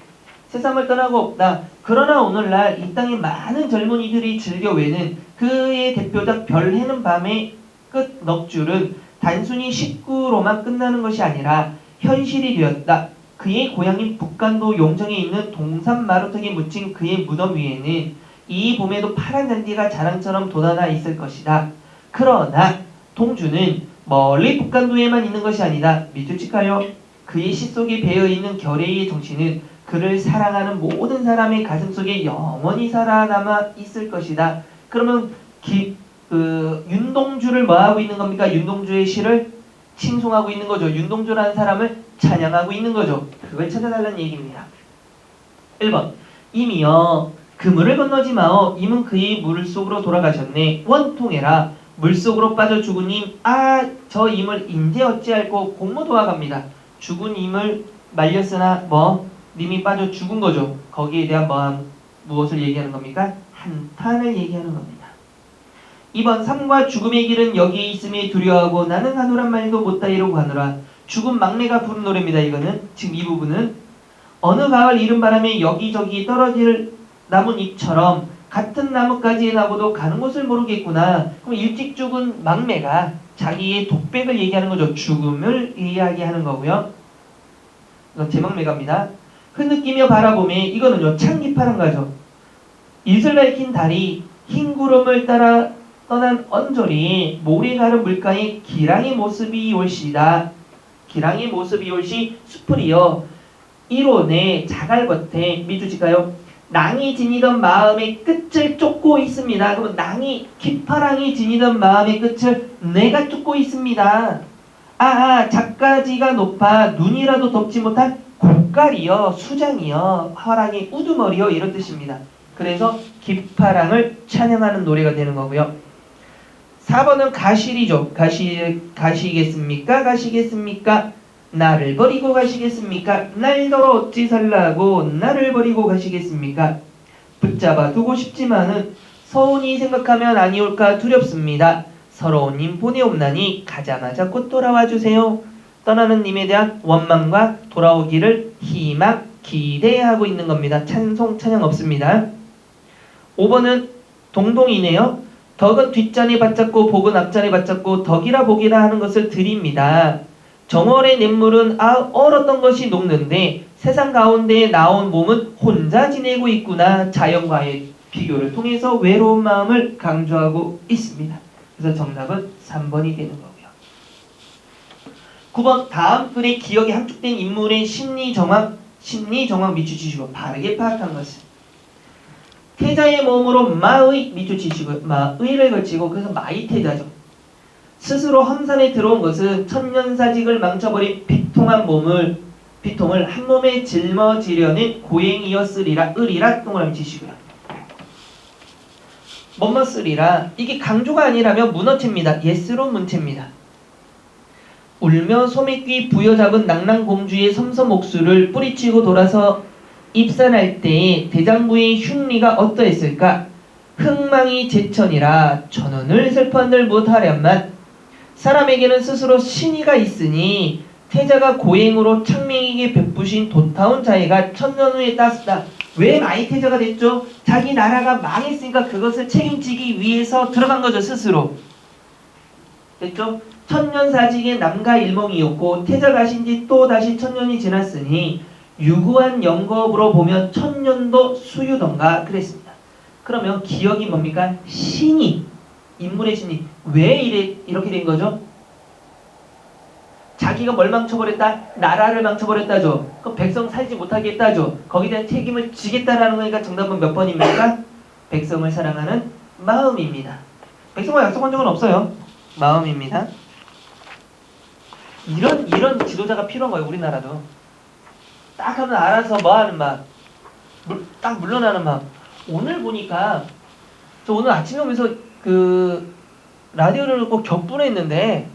세상을 떠나고 없다. 그러나 오늘날 이 땅의 많은 젊은이들이 즐겨 외는 그의 대표작 별 해는 밤의 끝 넋줄은 단순히 식구로만 끝나는 것이 아니라 현실이 되었다. 그의 고향인 북간도 용정에 있는 동산 마루턱에 묻힌 그의 무덤 위에는 이 봄에도 파란 잔디가 자랑처럼 돋아나 있을 것이다. 그러나 동주는 멀리 북간도에만 있는 것이 아니다. 믿으실까요? 그의 시 속에 배어있는 결의의 정신은 그를 사랑하는 모든 사람의 가슴 속에 영원히 살아남아 있을 것이다. 그러면 윤동주를 뭐하고 있는 겁니까? 윤동주의 시를 칭송하고 있는 거죠. 윤동주라는 사람을 찬양하고 있는 거죠. 그걸 찾아달라는 얘기입니다. 1번 임이여 그물을 건너지 마오. 임은 그의 물속으로 돌아가셨네. 원통해라. 물속으로 빠져 죽은 임. 저 임을 인제 어찌할꼬. 공모도와 갑니다. 죽은 임을 말렸으나 님이 빠져 죽은 거죠. 거기에 대한 무엇을 얘기하는 겁니까? 한탄을 얘기하는 겁니다. 2번 삶과 죽음의 길은 여기에 있음에 두려워하고 나는 가노란 말도 못다이로 가노라. 죽은 막내가 부른 노래입니다. 이거는 지금 이 부분은 어느 가을 이른 바람에 여기저기 떨어질 나뭇잎처럼 같은 나뭇가지에 나고도 가는 곳을 모르겠구나. 그럼 일찍 죽은 막내가 자기의 독백을 얘기하는 거죠. 죽음을 이야기하는 거고요. 이건 제 막내갑니다. 흐느끼며 바라보매 이거는요 창기파란 거죠. 이슬 밝힌 달이 흰 구름을 따라 떠난 언저리 모래 가른 물가에 기랑의 모습이 올시다. 기랑의 모습이 올시 수풀이여 이론의 자갈겉에 밑줄칠까요? 낭이 지니던 마음의 끝을 쫓고 있습니다. 그러면 기파랑이 지니던 마음의 끝을 내가 쫓고 있습니다. 작가지가 높아 눈이라도 덮지 못한 고깔이여 수장이여 화랑이 우두머리여 이런 뜻입니다. 그래서 기파랑을 찬양하는 노래가 되는 거고요. 4번은 가실이죠. 가시겠습니까? 가시겠습니까? 나를 버리고 가시겠습니까? 날더러 어찌 살라고 나를 버리고 가시겠습니까? 붙잡아 두고 싶지만은 서운히 생각하면 아니올까 두렵습니다. 서러운 님 보내옵나니 가자마자 곧 돌아와 주세요. 떠나는 님에 대한 원망과 돌아오기를 희망, 기대하고 있는 겁니다. 찬송, 찬양 없습니다. 5번은 동동이네요. 덕은 뒷잔에 받잡고 복은 앞잔에 받잡고 덕이라 복이라 하는 것을 드립니다. 정월의 냇물은 얼었던 것이 녹는데 세상 가운데에 나온 몸은 혼자 지내고 있구나. 자연과의 비교를 통해서 외로운 마음을 강조하고 있습니다. 그래서 정답은 3번이 되는 거고요. 9번 다음 글의 기억에 함축된 인물의 심리 정황 밑줄치시고 바르게 파악한 것은 태자의 몸으로 마의 밑줄치시고 마의를 걸치고 그래서 마이태자죠. 스스로 험산에 들어온 것은 천년사직을 망쳐버린 비통을 한 몸에 짊어지려는 고행이었으리라. 의리라 동그라미 치시고요. 쓰리라 이게 강조가 아니라면 문어체입니다. 예스로 문체입니다. 울며 소매끼 부여잡은 낭랑공주의 섬섬옥수를 뿌리치고 돌아서 입산할 때에 대장부의 흉리가 어떠했을까? 흥망이 제천이라 천원을 슬퍼한들 못하련만 사람에게는 스스로 신의가 있으니 태자가 고행으로 창명에게 베푸신 도타운 자애가 천년 후에 따스다. 왜 마이태자가 됐죠? 자기 나라가 망했으니까 그것을 책임지기 위해서 들어간 거죠. 스스로. 됐죠? 천년사직의 남가 일몽이었고 태자 가신 지 또 다시 천년이 지났으니 유구한 영겁으로 보면 천년도 수유던가 그랬습니다. 그러면 기억이 뭡니까? 신이 인물의 신이 왜 이렇게 된 거죠? 자기가 뭘 망쳐버렸다? 나라를 망쳐버렸다죠. 그럼 백성 살지 못하게 했다죠. 거기에 대한 책임을 지겠다라는 거니까 정답은 몇 번입니까? 백성을 사랑하는 마음입니다. 백성과 약속한 적은 없어요. 마음입니다. 이런 지도자가 필요한 거예요. 우리나라도. 딱 하면 알아서 뭐 하는 마음. 딱 물러나는 마음. 오늘 보니까 저 오늘 아침에 오면서 그 라디오를 듣고 격분했는데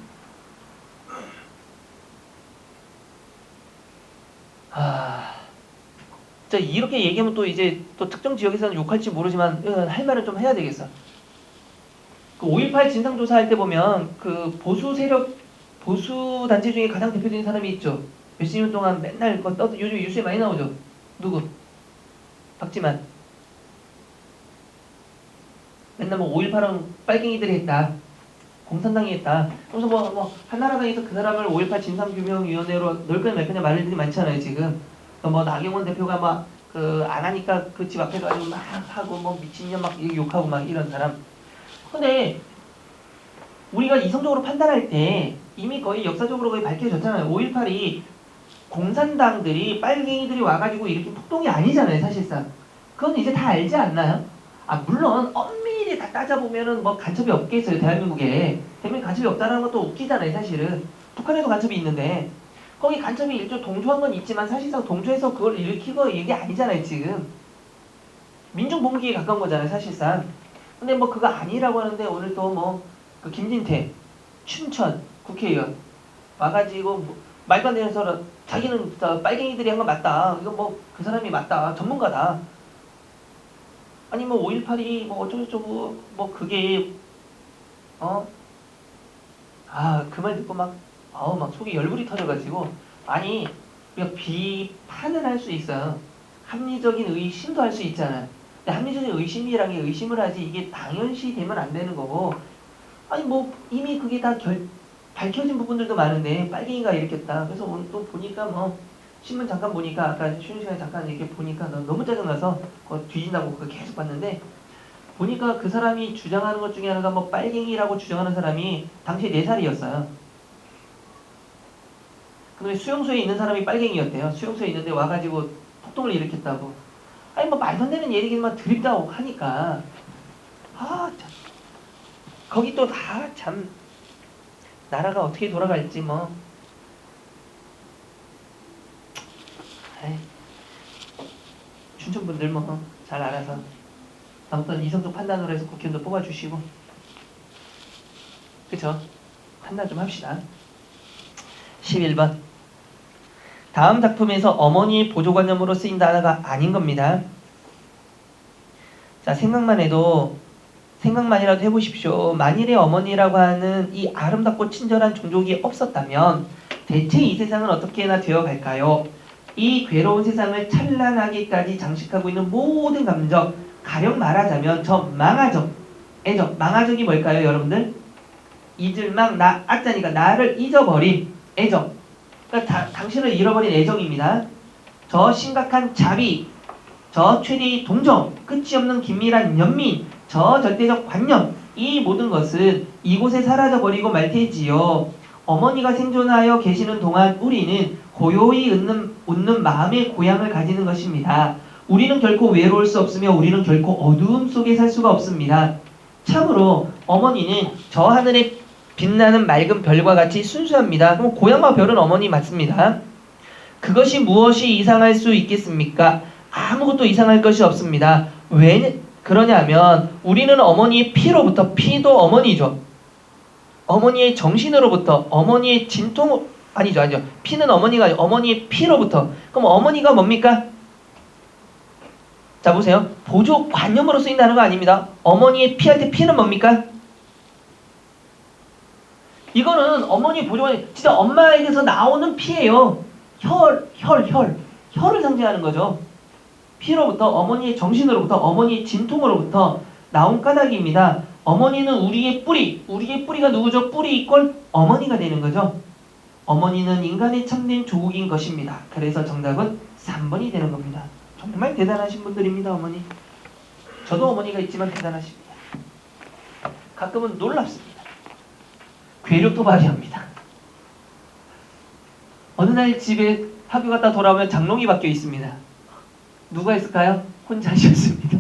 진짜 이렇게 얘기하면 또 이제 또 특정 지역에서는 욕할지 모르지만 할 말은 좀 해야 되겠어. 그 5.18 진상조사 할 때 보면 그 보수 세력 보수 단체 중에 가장 대표적인 사람이 있죠. 몇십 년 동안 맨날 요즘 뉴스에 많이 나오죠. 누구? 박지만. 맨날 뭐 5.18은 빨갱이들이 했다. 공산당이 했다. 그래서 뭐 한나라당에서 그 사람을 5.18 진상규명위원회로 넣을 거냐 말 거냐 말들이 많잖아요 지금. 뭐 나경원 대표가 막 안 하니까 그 집 앞에 가지고 막 하고 뭐 미친년 막 욕하고 막 이런 사람. 근데 우리가 이성적으로 판단할 때 이미 거의 역사적으로 거의 밝혀졌잖아요. 5.18이 공산당들이 빨갱이들이 와가지고 일으킨 폭동이 아니잖아요 사실상. 그건 이제 다 알지 않나요? 물론 엄밀히 다 따져보면은 뭐 간첩이 없겠어요 대한민국에. 대한민국 간첩이 없다는 것도 웃기잖아요 사실은. 북한에도 간첩이 있는데 거기 간첩이 일종 동조한 건 있지만 사실상 동조해서 그걸 일으키고 이게 아니잖아요 지금. 민중봉기에 가까운 거잖아요 사실상. 근데 뭐 그거 아니라고 하는데 오늘 또 뭐 그 김진태 춘천 국회의원 와가지고 뭐 말도 안 되는 소리 자기는 빨갱이들이 한 건 맞다. 이거 뭐 그 사람이 맞다. 전문가다. 아니 뭐 5.18이 뭐 어쩌고저쩌고 뭐 그게 그 말 듣고 막 속이 열불이 터져가지고 아니 우리가 비판을 할 수 있어요. 합리적인 의심도 할 수 있잖아요. 근데 합리적인 의심이란 게 의심을 하지 이게 당연시 되면 안 되는 거고 아니 뭐 이미 그게 다 밝혀진 부분들도 많은데 빨갱이가 일으켰다. 그래서 오늘 또 보니까 뭐 신문 잠깐 보니까 아까 쉬는 시간에 잠깐 이렇게 보니까 너무 짜증나서 그거 뒤진다고 그거 계속 봤는데 보니까 그 사람이 주장하는 것 중에 하나가 뭐 빨갱이라고 주장하는 사람이 당시에 4살이었어요. 근데 수용소에 있는 사람이 빨갱이였대요. 수용소에 있는데 와가지고 폭동을 일으켰다고. 아니 뭐 말도 안 되는 얘기지만 드립다고 하니까 참. 거기 또 다 참 나라가 어떻게 돌아갈지 뭐 춘천분들 뭐 잘 알아서 아무튼 이성적 판단으로 해서 국회의원도 뽑아주시고 그쵸? 판단 좀 합시다. 11번 다음 작품에서 어머니의 보조관념으로 쓰인 단어가 아닌 겁니다. 자 생각만이라도 해보십시오. 만일에 어머니라고 하는 이 아름답고 친절한 종족이 없었다면 대체 이 세상은 어떻게나 되어갈까요? 이 괴로운 세상을 찬란하게까지 장식하고 있는 모든 감정, 가령 말하자면 저 망아적, 애적, 망아적이 뭘까요 여러분들? 잊을망, 아짜니까 나를 잊어버린 애적. 그러니까 당신을 잃어버린 애정입니다. 저 심각한 자비, 저 최대의 동정, 끝이 없는 긴밀한 연민, 저 절대적 관념, 이 모든 것은 이곳에 사라져버리고 말 테지요. 어머니가 생존하여 계시는 동안 우리는 고요히 웃는 마음의 고향을 가지는 것입니다. 우리는 결코 외로울 수 없으며 우리는 결코 어두움 속에 살 수가 없습니다. 참으로 어머니는 저 하늘에 빛나는 맑은 별과 같이 순수합니다. 그럼 고향과 별은 어머니 맞습니다. 그것이 무엇이 이상할 수 있겠습니까? 아무것도 이상할 것이 없습니다. 왜 그러냐면 우리는 어머니의 피로부터, 피도 어머니죠. 어머니의 정신으로부터, 어머니의 아니죠. 피는 어머니가 아니고 어머니의 피로부터. 그럼 어머니가 뭡니까? 자 보세요. 보조관념으로 쓰인다는 거 아닙니다. 어머니의 피할 때 피는 뭡니까? 이거는 어머니 보조관념, 진짜 엄마에게서 나오는 피예요. 혈을 상징하는 거죠. 피로부터, 어머니의 정신으로부터, 어머니의 진통으로부터 나온 까닭입니다. 어머니는 우리의 뿌리가 누구죠? 뿌리 이꼴 어머니가 되는 거죠. 어머니는 인간의 참된 조국인 것입니다. 그래서 정답은 3번이 되는 겁니다. 정말 대단하신 분들입니다, 어머니. 저도 어머니가 있지만 대단하십니다. 가끔은 놀랍습니다. 괴력도 발휘합니다. 어느 날 집에 학교 갔다 돌아오면 장롱이 바뀌어 있습니다. 누가 있을까요? 혼자셨습니다.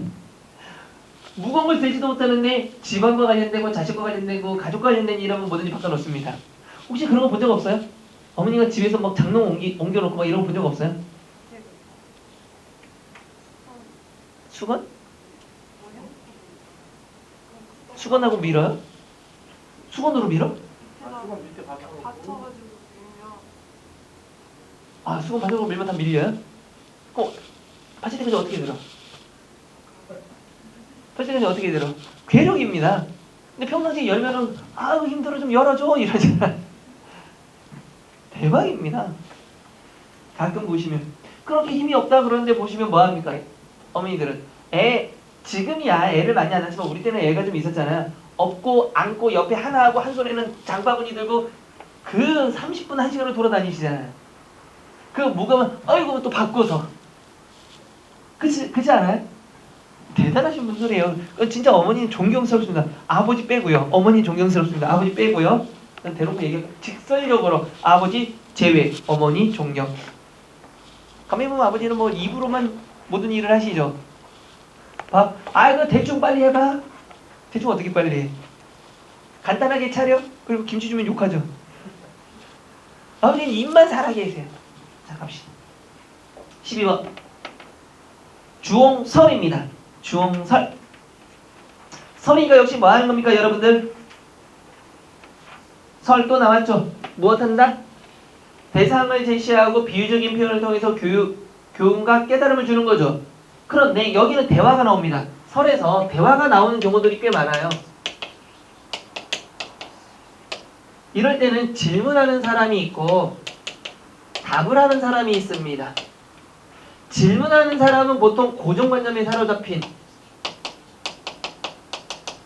무거운 걸 들지도 못하는데 집안과 관련되고 자식과 관련되고 가족과 관련된 일하면 뭐든지 바꿔놓습니다. 혹시 그런 거 본 적 없어요? 어머니가 집에서 막 장롱 옮겨놓고 막 이런 거 본 적 없어요? 수건? 수건하고 밀어요? 수건으로 밀어? 아, 수건 바닥으로 밀면 다 밀려요? 받칠 때까지 어떻게 들어? 받칠 때까지 어떻게 들어? 괴력입니다. 근데 평상시에 열면은 아우 힘들어 좀 열어줘 이러잖아. 대박입니다. 가끔 보시면 그렇게 힘이 없다 그러는데 보시면 뭐합니까? 어머니들은 지금이야 애를 많이 안 하지만 우리 때는 애가 좀 있었잖아요. 업고 안고 옆에 하나 하고 한 손에는 장바구니 들고 그 30분 1시간을 돌아다니시잖아요. 그 무거우면 아이고 또 바꿔서 그치 않아요? 대단하신 분들이에요. 진짜 어머니는 존경스럽습니다. 아버지 빼고요. 어머니 존경스럽습니다. 아버지 빼고요. 대놓고 얘기해 직설적으로 아버지 제외, 어머니 존경. 가만히 보면 아버지는 뭐 입으로만 모든 일을 하시죠. 그 대충 빨리 해봐. 대충 어떻게 빨리 해? 간단하게 차려? 그리고 김치 주면 욕하죠. 아버지는 입만 살하게 해세요. 자 갑시다. 12번 주홍설입니다. 주홍설. 설이가 역시 뭐 하는 겁니까 여러분들? 설 또 나왔죠. 무엇 한다? 대상을 제시하고 비유적인 표현을 통해서 교훈과 깨달음을 주는 거죠. 그런데 여기는 대화가 나옵니다. 설에서 대화가 나오는 경우들이 꽤 많아요. 이럴 때는 질문하는 사람이 있고 답을 하는 사람이 있습니다. 질문하는 사람은 보통 고정관념에 사로잡힌,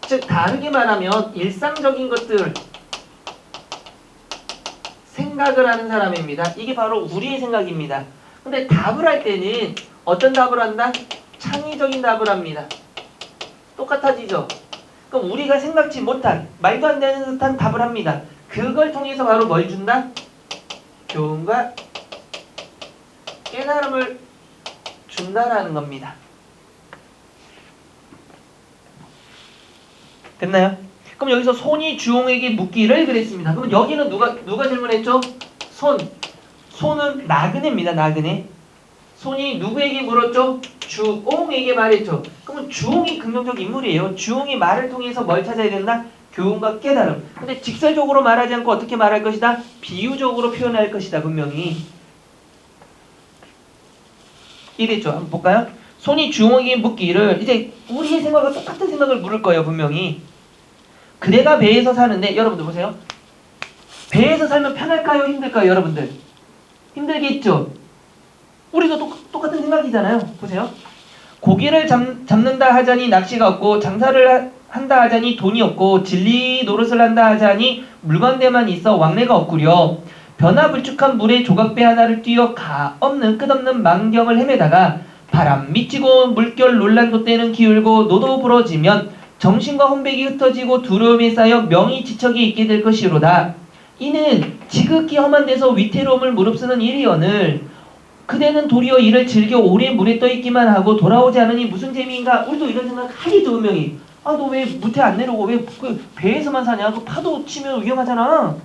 즉 다르게 말하면 일상적인 것들 생각을 하는 사람입니다. 이게 바로 우리의 생각입니다. 근데 답을 할 때는 어떤 답을 한다? 창의적인 답을 합니다. 똑같아지죠? 그럼 우리가 생각지 못한 말도 안 되는 듯한 답을 합니다. 그걸 통해서 바로 뭘 준다? 교훈과 깨달음을 준다라는 겁니다. 됐나요? 그럼 여기서 손이 주홍에게 묻기를 그랬습니다. 그럼 여기는 누가 질문했죠? 손은 나그네입니다. 나그네. 손이 누구에게 물었죠? 주홍에게 말했죠. 그러면 주홍이 긍정적 인물이에요. 주홍이 말을 통해서 뭘 찾아야 된다? 교훈과 깨달음. 근데 직설적으로 말하지 않고 어떻게 말할 것이다? 비유적으로 표현할 것이다. 분명히. 이랬죠. 한번 볼까요? 손이 주홍에게 묻기를, 이제 우리의 생각과 똑같은 생각을 물을 거예요. 분명히. 그대가 배에서 사는데, 여러분들 보세요. 배에서 살면 편할까요? 힘들까요? 여러분들. 힘들겠죠? 우리도 똑같은 생각이잖아요. 보세요. 고기를 잡는다 하자니 낚시가 없고, 장사를 한다 하자니 돈이 없고, 진리 노릇을 한다 하자니 물건대만 있어 왕래가 없구려. 변화불축한 물에 조각배 하나를 띄어 끝없는 망경을 헤매다가 바람 미치고 물결 논란 돛대는 기울고 노도 부러지면 정신과 혼백이 흩어지고 두려움에 쌓여 명이 지척이 있게 될 것이로다. 이는 지극히 험한 데서 위태로움을 무릅쓰는 일이여늘 그대는 도리어 이를 즐겨 오래 물에 떠있기만 하고 돌아오지 않으니 무슨 재미인가? 우리도 이런 생각 하겠죠. 분명히. 너 왜 무태 안 내려오고 왜 그 배에서만 사냐? 그 파도 치면 위험하잖아.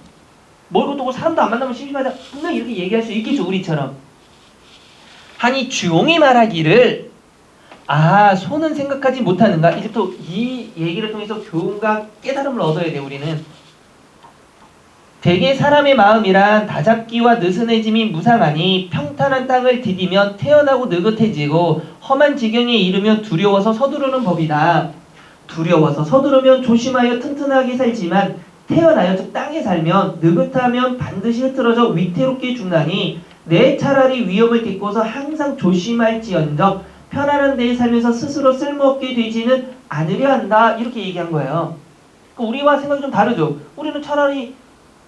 멀고 도고 사람도 안 만나면 심심하잖아. 분명히 이렇게 얘기할 수 있겠죠. 우리처럼. 하니 주홍이 말하기를 손은 생각하지 못하는가? 이제부터 이 얘기를 통해서 교훈과 깨달음을 얻어야 돼. 우리는. 대개 사람의 마음이란 다잡기와 느슨해짐이 무상하니 평탄한 땅을 디디면 태연하고 느긋해지고 험한 지경에 이르면 두려워서 서두르는 법이다. 두려워서 서두르면 조심하여 튼튼하게 살지만 태어나여 즉 땅에 살면 느긋하면 반드시 흐트러져 위태롭게 죽나니 내 차라리 위험을 딛고서 항상 조심할지언정 편안한 데에 살면서 스스로 쓸모없게 되지는 않으려 한다. 이렇게 얘기한 거예요. 우리와 생각이 좀 다르죠. 우리는 차라리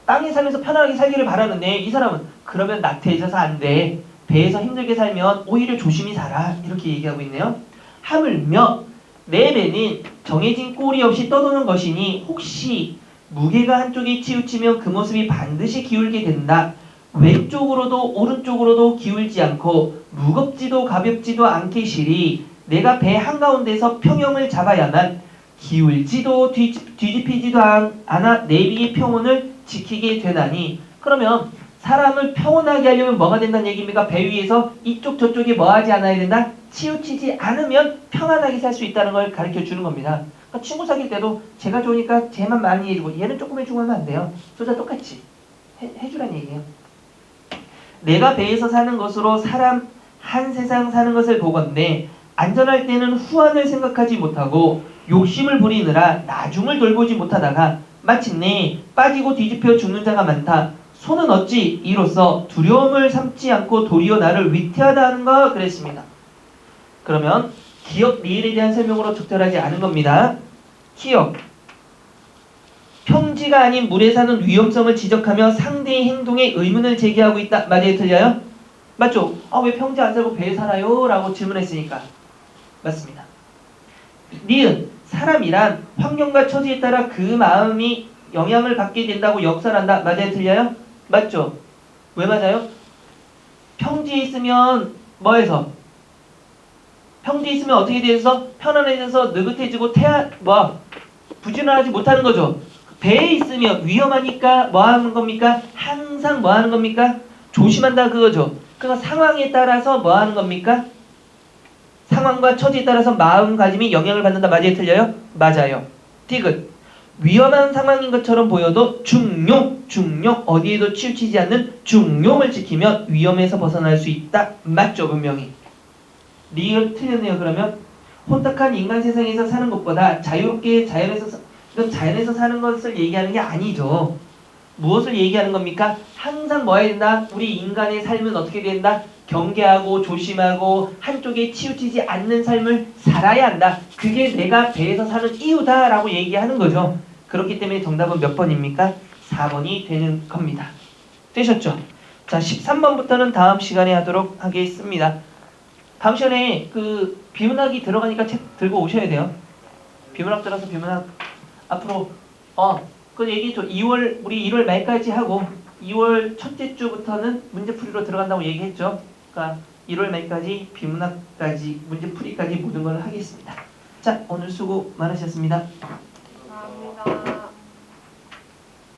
땅에 살면서 편안하게 살기를 바라는데 이 사람은 그러면 낙태해져서 안 돼. 배에서 힘들게 살면 오히려 조심히 살아. 이렇게 얘기하고 있네요. 하물며 내 배는 정해진 꼴이 없이 떠도는 것이니 혹시 무게가 한쪽에 치우치면 그 모습이 반드시 기울게 된다. 왼쪽으로도 오른쪽으로도 기울지 않고 무겁지도 가볍지도 않게 실이 내가 배 한가운데서 평형을 잡아야만 기울지도 뒤집히지도 않아 내비의 평온을 지키게 되나니. 그러면 사람을 평온하게 하려면 뭐가 된다는 얘기입니까? 배 위에서 이쪽 저쪽에 뭐 하지 않아야 된다? 치우치지 않으면 평안하게 살 수 있다는 걸 가르쳐 주는 겁니다. 그러니까 친구 사귈 때도 제가 좋으니까 쟤만 많이 해주고 얘는 조금 해주고 하면 안 돼요. 둘 다 똑같이 해주라는 얘기예요. 내가 배에서 사는 것으로 사람 한 세상 사는 것을 보건대 안전할 때는 후한을 생각하지 못하고 욕심을 부리느라 나중을 돌보지 못하다가 마침내 빠지고 뒤집혀 죽는 자가 많다. 소는 어찌 이로써 두려움을 삼지 않고 도리어 나를 위태하다 하는가 그랬습니다. 그러면 기억 리을에 대한 설명으로 적절하지 않은 겁니다. 기억. 평지가 아닌 물에 사는 위험성을 지적하며 상대의 행동에 의문을 제기하고 있다. 맞아요? 틀려요? 맞죠? 왜 평지 안 살고 배에 살아요? 라고 질문했으니까. 맞습니다. 니은. 사람이란 환경과 처지에 따라 그 마음이 영향을 받게 된다고 역설한다. 맞아요? 틀려요? 맞죠? 왜 맞아요? 평지에 있으면 뭐해서? 평지에 있으면 어떻게 돼서? 편안해져서 느긋해지고 부지런하지 못하는 거죠. 배에 있으면 위험하니까 뭐 하는 겁니까? 항상 뭐 하는 겁니까? 조심한다 그거죠. 그러니까 상황에 따라서 뭐 하는 겁니까? 상황과 처지에 따라서 마음가짐이 영향을 받는다. 맞아요? 틀려요? 맞아요. 디귿. 위험한 상황인 것처럼 보여도 중용 어디에도 치우치지 않는 중용을 지키면 위험에서 벗어날 수 있다. 맞죠? 분명히. 리을 틀렸네요. 그러면 혼탁한 인간 세상에서 사는 것보다 자유롭게 자연에서 사는 것을 얘기하는 게 아니죠. 무엇을 얘기하는 겁니까? 항상 뭐 해야 된다? 우리 인간의 삶은 어떻게 된다? 경계하고 조심하고 한쪽에 치우치지 않는 삶을 살아야 한다. 그게 내가 배에서 사는 이유다 라고 얘기하는 거죠. 그렇기 때문에 정답은 몇 번입니까? 4번이 되는 겁니다. 되셨죠? 자, 13번부터는 다음 시간에 하도록 하겠습니다. 다음 시간에 그 비문학이 들어가니까 책 들고 오셔야 돼요. 비문학 들어서 비문학 앞으로 그 얘기했죠. 우리 1월 말까지 하고 2월 첫째 주부터는 문제풀이로 들어간다고 얘기했죠. 그러니까 1월 말까지 비문학까지 문제풀이까지 모든 걸 하겠습니다. 자, 오늘 수고 많으셨습니다.